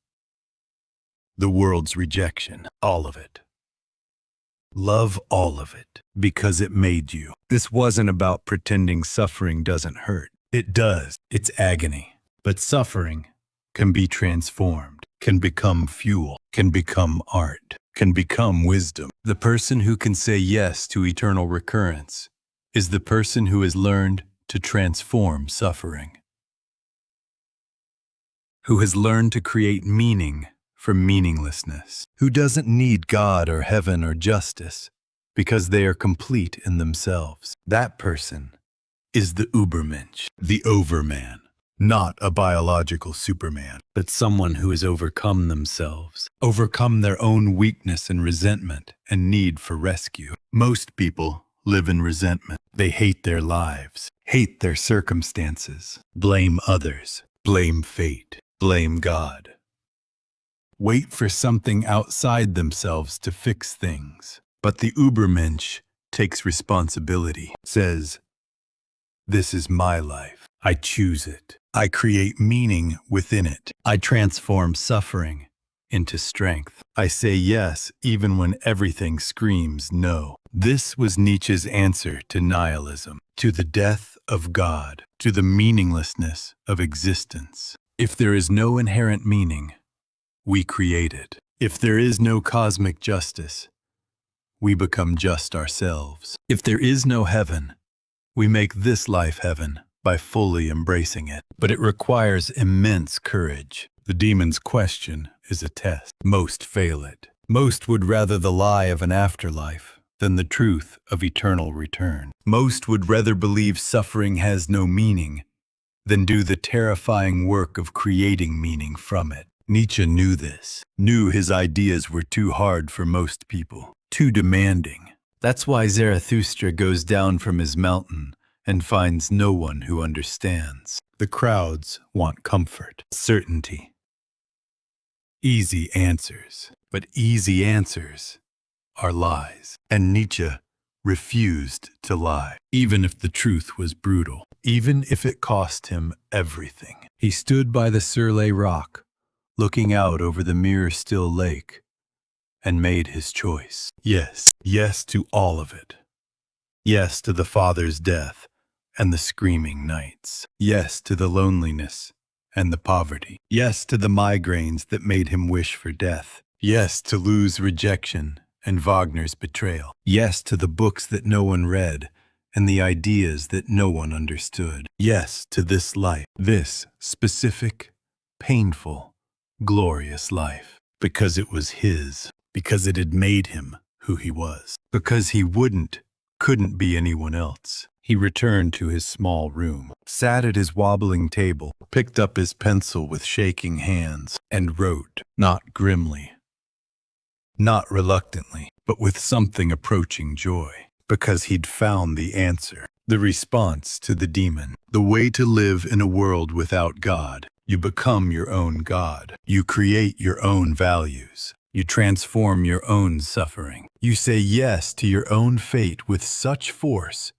A: the world's rejection, all of it. Love all of it, because it made you. This wasn't about pretending suffering doesn't hurt. It does. It's agony. But suffering can be transformed, can become fuel, can become art, can become wisdom. The person who can say yes to eternal recurrence is the person who has learned to transform suffering, who has learned to create meaning from meaninglessness, who doesn't need God or heaven or justice because they are complete in themselves. That person is the Übermensch, the overman, not a biological Superman, but someone who has overcome themselves, overcome their own weakness and resentment and need for rescue. Most people live in resentment. They hate their lives, hate their circumstances, blame others, blame fate, blame God. Wait for something outside themselves to fix things. But the Übermensch takes responsibility, says, "This is my life. I choose it. I create meaning within it. I transform suffering into strength. I say yes even when everything screams no." This was Nietzsche's answer to nihilism, to the death of God, to the meaninglessness of existence. If there is no inherent meaning, we create it. If there is no cosmic justice, we become just ourselves. If there is no heaven, we make this life heaven by fully embracing it. But it requires immense courage. The demon's question is a test. Most fail it. Most would rather the lie of an afterlife than the truth of eternal return. Most would rather believe suffering has no meaning than do the terrifying work of creating meaning from it. Nietzsche knew this, knew his ideas were too hard for most people, too demanding. That's why Zarathustra goes down from his mountain and finds no one who understands. The crowds want comfort, certainty, easy answers. But easy answers are lies. And Nietzsche refused to lie, even if the truth was brutal, even if it cost him everything. He stood by the Surlay rock, looking out over the mirror-still lake, and made his choice. Yes, yes to all of it. Yes to the father's death and the screaming nights. Yes to the loneliness and the poverty. Yes to the migraines that made him wish for death. Yes to Lou's rejection and Wagner's betrayal. Yes to the books that no one read and the ideas that no one understood. Yes to this life, this specific, painful, glorious life, because it was his, because it had made him who he was, because he couldn't be anyone else. He returned to his small room, sat at his wobbling table, picked up his pencil with shaking hands, and wrote, not grimly, not reluctantly, but with something approaching joy, because he'd found the answer, the response to the demon, the way to live in a world without God. You become your own God. You create your own values. You transform your own suffering. You say yes to your own fate with such force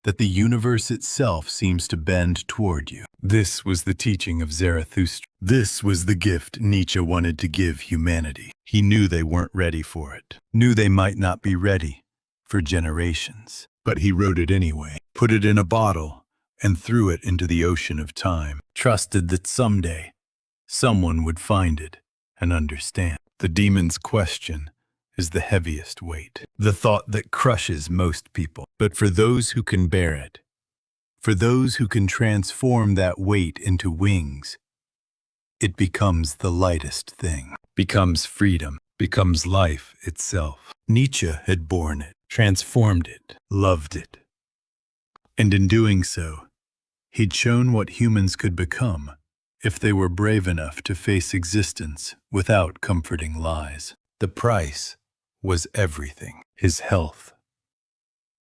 A: that the universe itself seems to bend toward you. This was the teaching of Zarathustra. This was the gift Nietzsche wanted to give humanity. He knew they weren't ready for it, knew they might not be ready for generations. But he wrote it anyway, put it in a bottle, and threw it into the ocean of time, trusted that someday someone would find it and understand. The demon's question is the heaviest weight, the thought that crushes most people. But for those who can bear it, for those who can transform that weight into wings, it becomes the lightest thing, becomes freedom, becomes life itself. Nietzsche had borne it, transformed it, loved it. And in doing so, he'd shown what humans could become if they were brave enough to face existence without comforting lies. The price was everything. His health,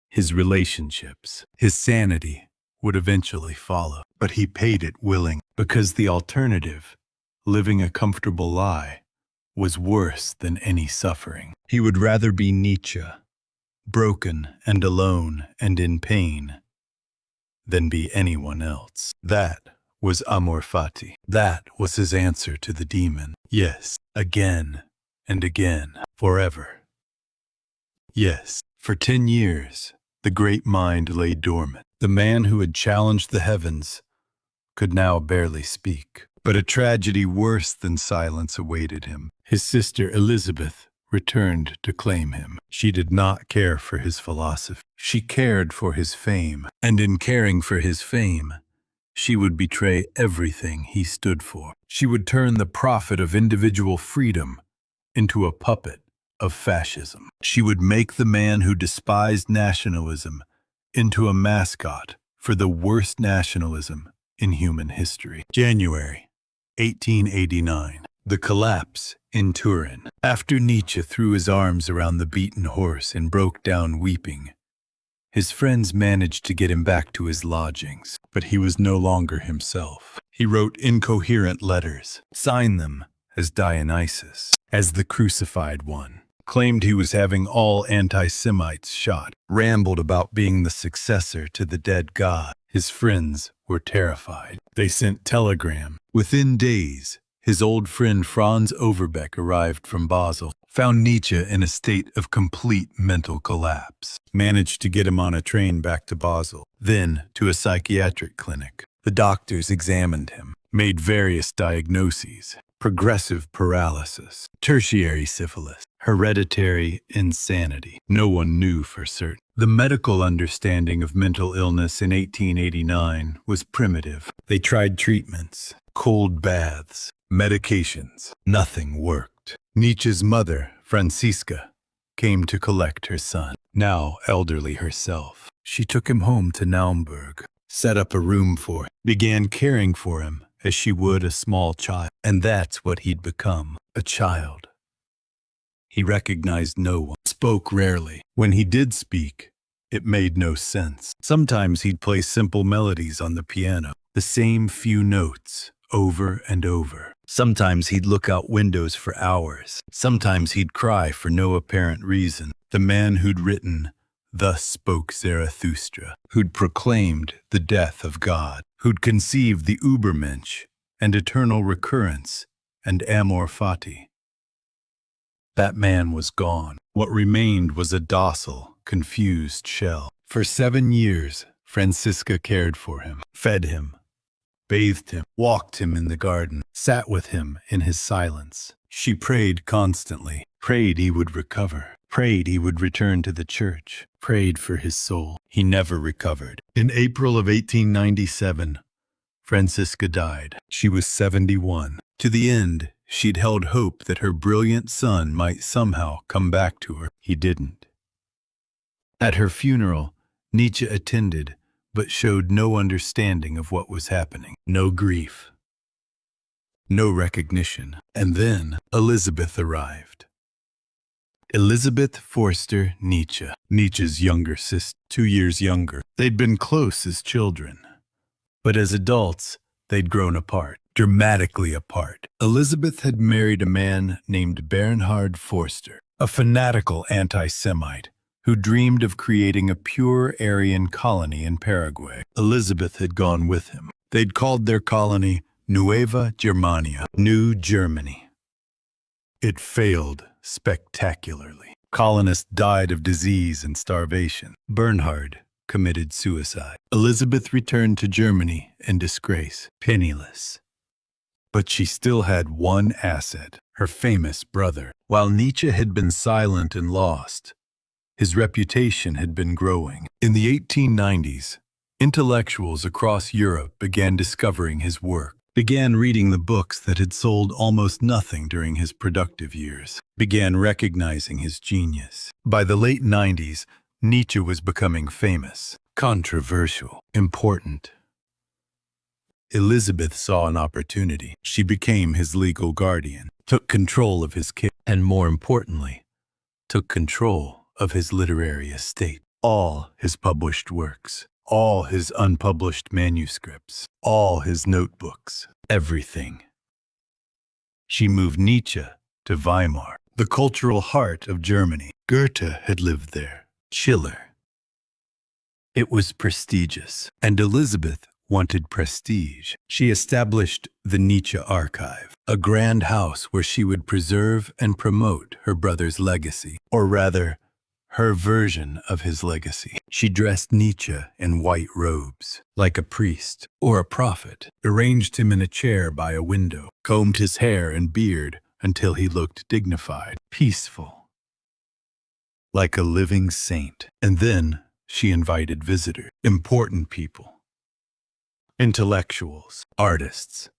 A: his relationships, his sanity would eventually follow. But he paid it willing, because the alternative, living a comfortable lie, was worse than any suffering. He would rather be Nietzsche, broken and alone and in pain, than be anyone else. That was amor fati. That was his answer to the demon. Yes, again and again, forever. Yes, for 10 years, the great mind lay dormant. The man who had challenged the heavens could now barely speak. But a tragedy worse than silence awaited him. His sister Elizabeth returned to claim him. She did not care for his philosophy. She cared for his fame. And in caring for his fame, she would betray everything he stood for. She would turn the prophet of individual freedom into a puppet of fascism. She would make the man who despised nationalism into a mascot for the worst nationalism in human history. January 1889. The collapse in Turin. After Nietzsche threw his arms around the beaten horse and broke down weeping, his friends managed to get him back to his lodgings, but he was no longer himself. He wrote incoherent letters, signed them as Dionysus, as the crucified one, claimed he was having all anti-Semites shot, rambled about being the successor to the dead god. His friends were terrified. They sent telegrams. Within days, his old friend Franz Overbeck arrived from Basel, found Nietzsche in a state of complete mental collapse, managed to get him on a train back to Basel, then to a psychiatric clinic. The doctors examined him, made various diagnoses: progressive paralysis, tertiary syphilis, hereditary insanity. No one knew for certain. The medical understanding of mental illness in 1889 was primitive. They tried treatments, cold baths, medications. Nothing worked. Nietzsche's mother, Franziska, came to collect her son, now elderly herself. She took him home to Naumburg, set up a room for him, began caring for him as she would a small child. And that's what he'd become, a child. He recognized no one, spoke rarely. When he did speak, it made no sense. Sometimes he'd play simple melodies on the piano, the same few notes, over and over. Sometimes he'd look out windows for hours. Sometimes he'd cry for no apparent reason. The man who'd written, "Thus spoke Zarathustra," who'd proclaimed the death of God, who'd conceived the Übermensch and eternal recurrence and amor fati. That man was gone. What remained was a docile, confused shell. For 7 years, Franziska cared for him, fed him, bathed him, walked him in the garden, sat with him in his silence. She prayed constantly, prayed he would recover, prayed he would return to the church, prayed for his soul. He never recovered. In April of 1897, Franziska died. She was 71. To the end, she'd held hope that her brilliant son might somehow come back to her. He didn't. At her funeral, Nietzsche attended, but showed no understanding of what was happening. No grief. No recognition. And then Elizabeth arrived. Elizabeth Forster Nietzsche, Nietzsche's younger sister, 2 years younger. They'd been close as children, but as adults, they'd grown apart, dramatically apart. Elizabeth had married a man named Bernhard Forster, a fanatical anti-Semite who dreamed of creating a pure Aryan colony in Paraguay. Elizabeth had gone with him. They'd called their colony Nueva Germania, New Germany. It failed spectacularly. Colonists died of disease and starvation. Bernhard committed suicide. Elizabeth returned to Germany in disgrace, penniless. But she still had one asset, her famous brother. While Nietzsche had been silent and lost, his reputation had been growing. In the 1890s, intellectuals across Europe began discovering his work, began reading the books that had sold almost nothing during his productive years, began recognizing his genius. By the late 90s, Nietzsche was becoming famous, controversial, important. Elizabeth saw an opportunity. She became his legal guardian, took control of his kids, and more importantly, took control of his literary estate. All his published works, all his unpublished manuscripts, all his notebooks, everything. She moved Nietzsche to Weimar, the cultural heart of Germany. Goethe had lived there, Schiller. It was prestigious, and Elizabeth wanted prestige. She established the Nietzsche Archive, a grand house where she would preserve and promote her brother's legacy, or rather, her version of his legacy. She dressed Nietzsche in white robes, like a priest or a prophet, arranged him in a chair by a window, combed his hair and beard until he looked dignified, peaceful, like a living saint. And then she invited visitors, important people, intellectuals, artists,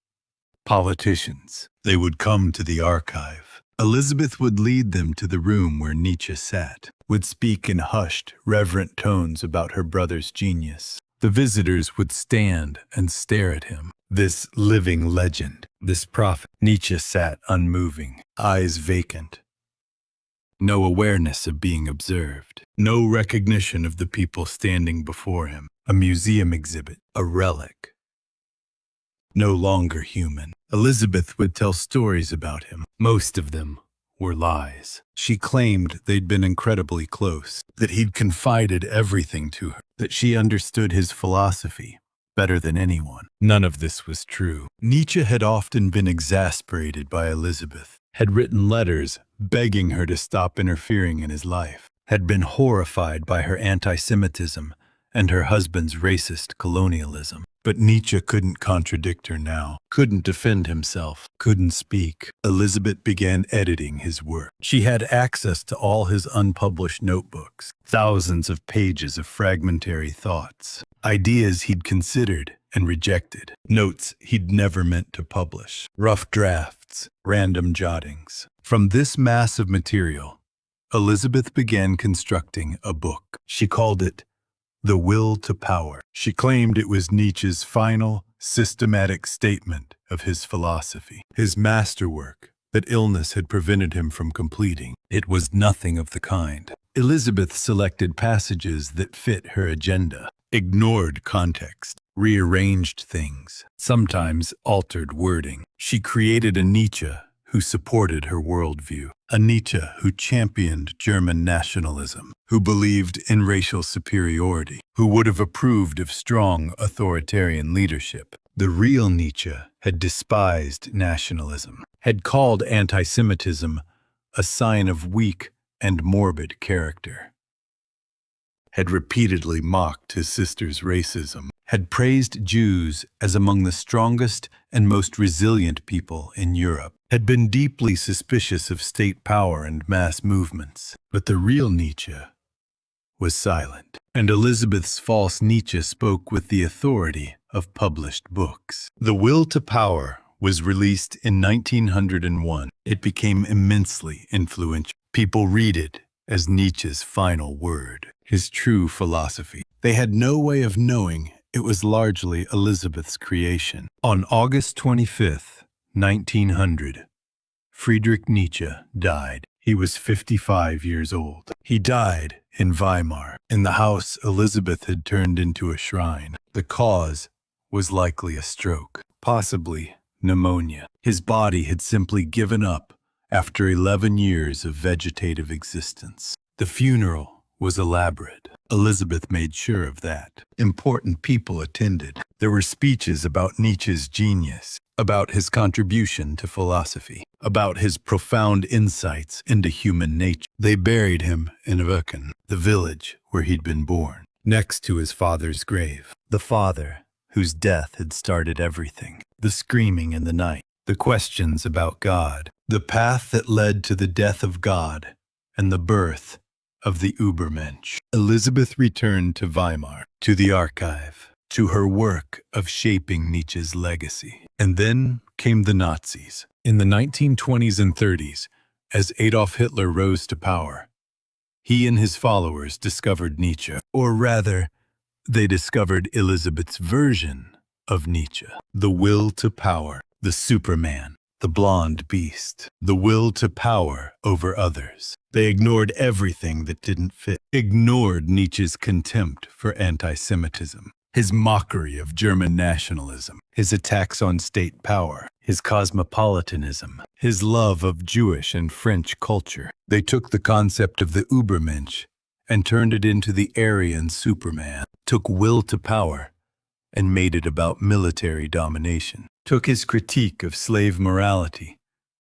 A: politicians. They would come to the archive. Elizabeth would lead them to the room where Nietzsche sat, would speak in hushed, reverent tones about her brother's genius. The visitors would stand and stare at him, this living legend, this prophet. Nietzsche sat unmoving, eyes vacant. No awareness of being observed, no recognition of the people standing before him, a museum exhibit, a relic. No longer human. Elizabeth would tell stories about him. Most of them were lies. She claimed they'd been incredibly close, that he'd confided everything to her, that she understood his philosophy better than anyone. None of this was true. Nietzsche had often been exasperated by Elizabeth, had written letters begging her to stop interfering in his life, had been horrified by her anti-Semitism and her husband's racist colonialism. But Nietzsche couldn't contradict her now, couldn't defend himself, couldn't speak. Elizabeth began editing his work. She had access to all his unpublished notebooks, thousands of pages of fragmentary thoughts, ideas he'd considered and rejected, notes he'd never meant to publish, rough drafts, random jottings. From this mass of material, Elizabeth began constructing a book. She called it The Will to Power. She claimed it was Nietzsche's final, systematic statement of his philosophy, his masterwork that illness had prevented him from completing. It was nothing of the kind. Elizabeth selected passages that fit her agenda, ignored context, rearranged things, sometimes altered wording. She created a Nietzsche who supported her worldview, a Nietzsche who championed German nationalism, who believed in racial superiority, who would have approved of strong authoritarian leadership. The real Nietzsche had despised nationalism, had called anti-Semitism a sign of weak and morbid character, had repeatedly mocked his sister's racism, had praised Jews as among the strongest and most resilient people in Europe, had been deeply suspicious of state power and mass movements. But the real Nietzsche was silent, and Elizabeth's false Nietzsche spoke with the authority of published books. The Will to Power was released in 1901. It became immensely influential. People read it as Nietzsche's final word, his true philosophy. They had no way of knowing it was largely Elizabeth's creation. On August 25th, 1900, Friedrich Nietzsche died. He was 55 years old. He died in Weimar, in the house Elizabeth had turned into a shrine. The cause was likely a stroke, possibly pneumonia. His body had simply given up after 11 years of vegetative existence. The funeral was elaborate. Elizabeth made sure of that. Important people attended. There were speeches about Nietzsche's genius, about his contribution to philosophy, about his profound insights into human nature. They buried him in Aachen, the village where he'd been born. next to his father's grave. The father, whose death had started everything. The screaming in the night. The questions about God. The path that led to the death of God and the birth of the Übermensch. Elizabeth returned to Weimar, to the archive, to her work of shaping Nietzsche's legacy. And then came the Nazis. In the 1920s and 30s, as Adolf Hitler rose to power, he and his followers discovered Nietzsche, or rather, they discovered Elizabeth's version of Nietzsche. The will to power, the Superman, the blonde beast, the will to power over others. They ignored everything that didn't fit. Ignored Nietzsche's contempt for anti-Semitism, his mockery of German nationalism, his attacks on state power, his cosmopolitanism, his love of Jewish and French culture. They took the concept of the Übermensch and turned it into the Aryan Superman, took will to power and made it about military domination, took his critique of slave morality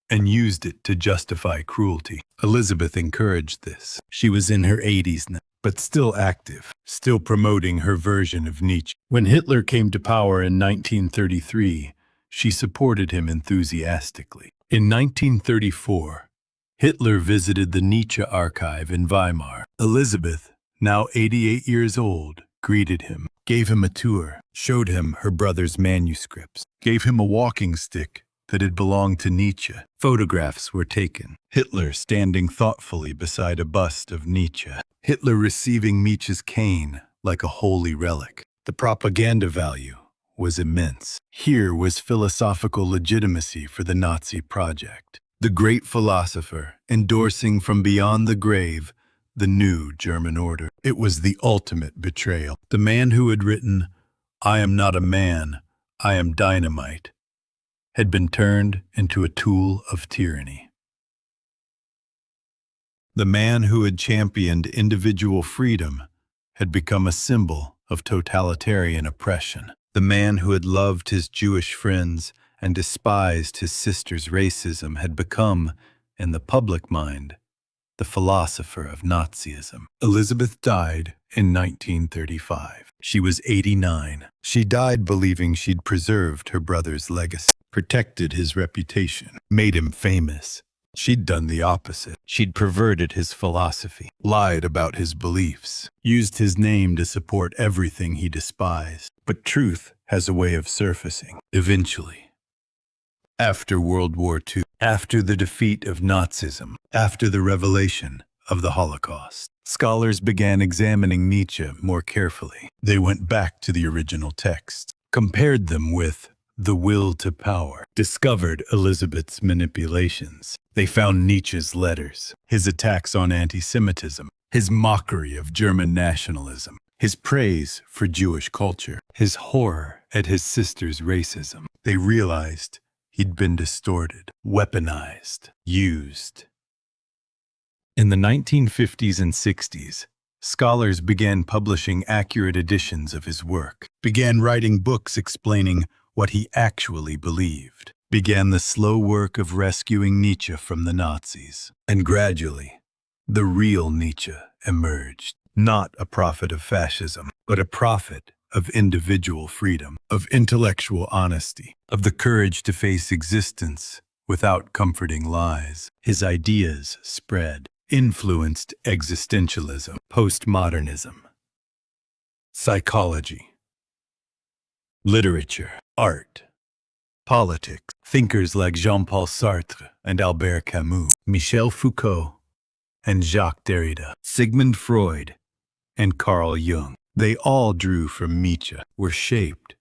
A: and used it to justify cruelty. Elizabeth encouraged this. She was in her 80s now, but still active, still promoting her version of Nietzsche. When Hitler came to power in 1933, she supported him enthusiastically. In 1934, Hitler visited the Nietzsche archive in Weimar. Elizabeth, now 88 years old, greeted him, gave him a tour, showed him her brother's manuscripts, gave him a walking stick that had belonged to Nietzsche. Photographs were taken. Hitler standing thoughtfully beside a bust of Nietzsche. Hitler receiving Nietzsche's cane like a holy relic. The propaganda value was immense. Here was philosophical legitimacy for the Nazi project. The great philosopher endorsing from beyond the grave the new German order. It was the ultimate betrayal. The man who had written, "I am not a man, I am dynamite," had been turned into a tool of tyranny. The man who had championed individual freedom had become a symbol of totalitarian oppression. The man who had loved his Jewish friends and despised his sister's racism had become, in the public mind, the philosopher of Nazism. Elizabeth died in 1935. She was 89. She died believing she'd preserved her brother's legacy, protected his reputation, made him famous. She'd done the opposite. She'd perverted his philosophy, lied about his beliefs, used his name to support everything he despised. But truth has a way of surfacing, eventually. After World War II, after the defeat of Nazism, after the revelation of the Holocaust, scholars began examining Nietzsche more carefully. They went back to the original texts, compared them with The Will to Power, discovered Elizabeth's manipulations. They found Nietzsche's letters, his attacks on anti-Semitism, his mockery of German nationalism, his praise for Jewish culture, his horror at his sister's racism. They realized he'd been distorted, weaponized, used. In the 1950s and 60s, scholars began publishing accurate editions of his work, began writing books explaining what he actually believed, began the slow work of rescuing Nietzsche from the Nazis. And gradually, the real Nietzsche emerged, not a prophet of fascism, but a prophet of individual freedom, of intellectual honesty, of the courage to face existence without comforting lies. His ideas spread, influenced existentialism, postmodernism, psychology, literature, art, politics. Thinkers like Jean-Paul Sartre and Albert Camus, Michel Foucault and Jacques Derrida, Sigmund Freud and Carl Jung. They all drew from Nietzsche, were shaped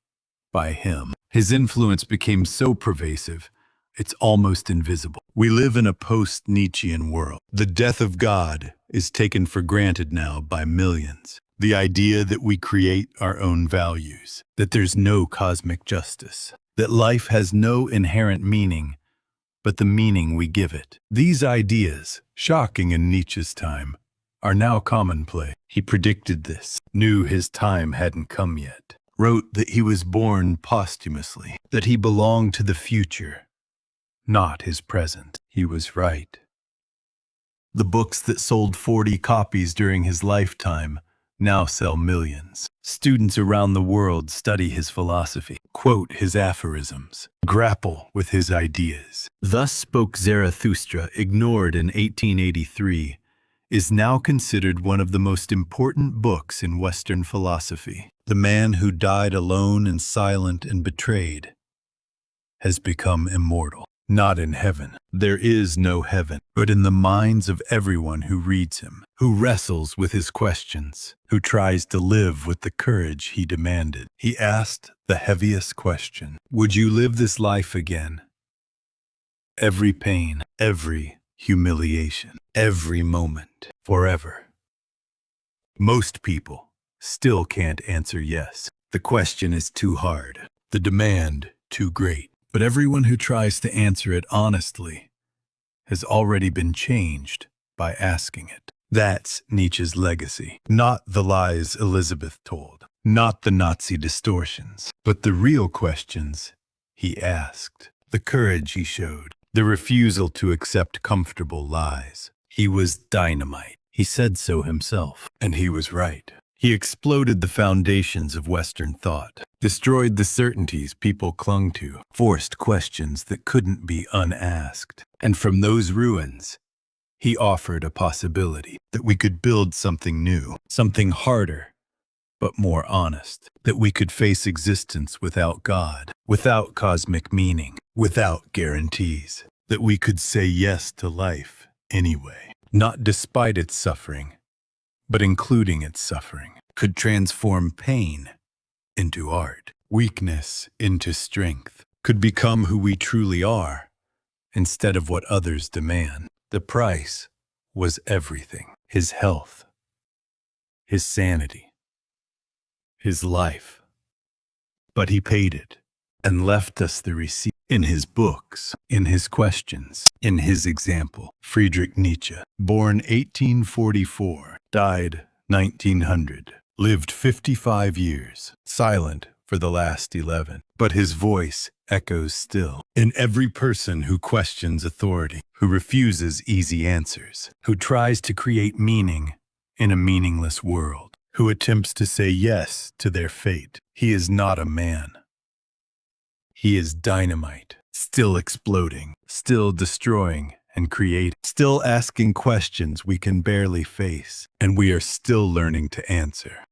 A: by him. His influence became so pervasive, it's almost invisible. We live in a post-Nietzschean world. The death of God is taken for granted now by millions. The idea that we create our own values, that there's no cosmic justice, that life has no inherent meaning, but the meaning we give it. These ideas, shocking in Nietzsche's time, are now commonplace. He predicted this, knew his time hadn't come yet, wrote that he was born posthumously, that he belonged to the future, not his present. He was right. The books that sold 40 copies during his lifetime now sell millions. Students around the world study his philosophy, quote his aphorisms, grapple with his ideas. Thus Spoke Zarathustra, ignored in 1883, is now considered one of the most important books in Western philosophy. The man who died alone and silent and betrayed has become immortal. Not in heaven. There is no heaven, but in the minds of everyone who reads him, who wrestles with his questions, who tries to live with the courage he demanded. He asked the heaviest question: would you live this life again? Every pain, every humiliation, every moment, forever. Most people still can't answer yes. The question is too hard, the demand too great. But everyone who tries to answer it honestly has already been changed by asking it. That's Nietzsche's legacy. Not the lies Elizabeth told, not the Nazi distortions, but the real questions he asked, the courage he showed, the refusal to accept comfortable lies. He was dynamite. He said so himself, and he was right. He exploded the foundations of Western thought, destroyed the certainties people clung to, forced questions that couldn't be unasked. And from those ruins, he offered a possibility that we could build something new, something harder, but more honest, that we could face existence without God, without cosmic meaning, without guarantees, that we could say yes to life anyway, not despite its suffering, but including its suffering, could transform pain into art, weakness into strength, could become who we truly are instead of what others demand. The price was everything: his health, his sanity, his life. But he paid it and left us the receipt in his books, in his questions, in his example. Friedrich Nietzsche, born 1844, died 1900, lived 55 years, silent for the last 11. But his voice echoes still in every person who questions authority, who refuses easy answers, who tries to create meaning in a meaningless world, who attempts to say yes to their fate. He is not a man. He is dynamite, still exploding, still destroying and creating, still asking questions we can barely face, and we are still learning to answer.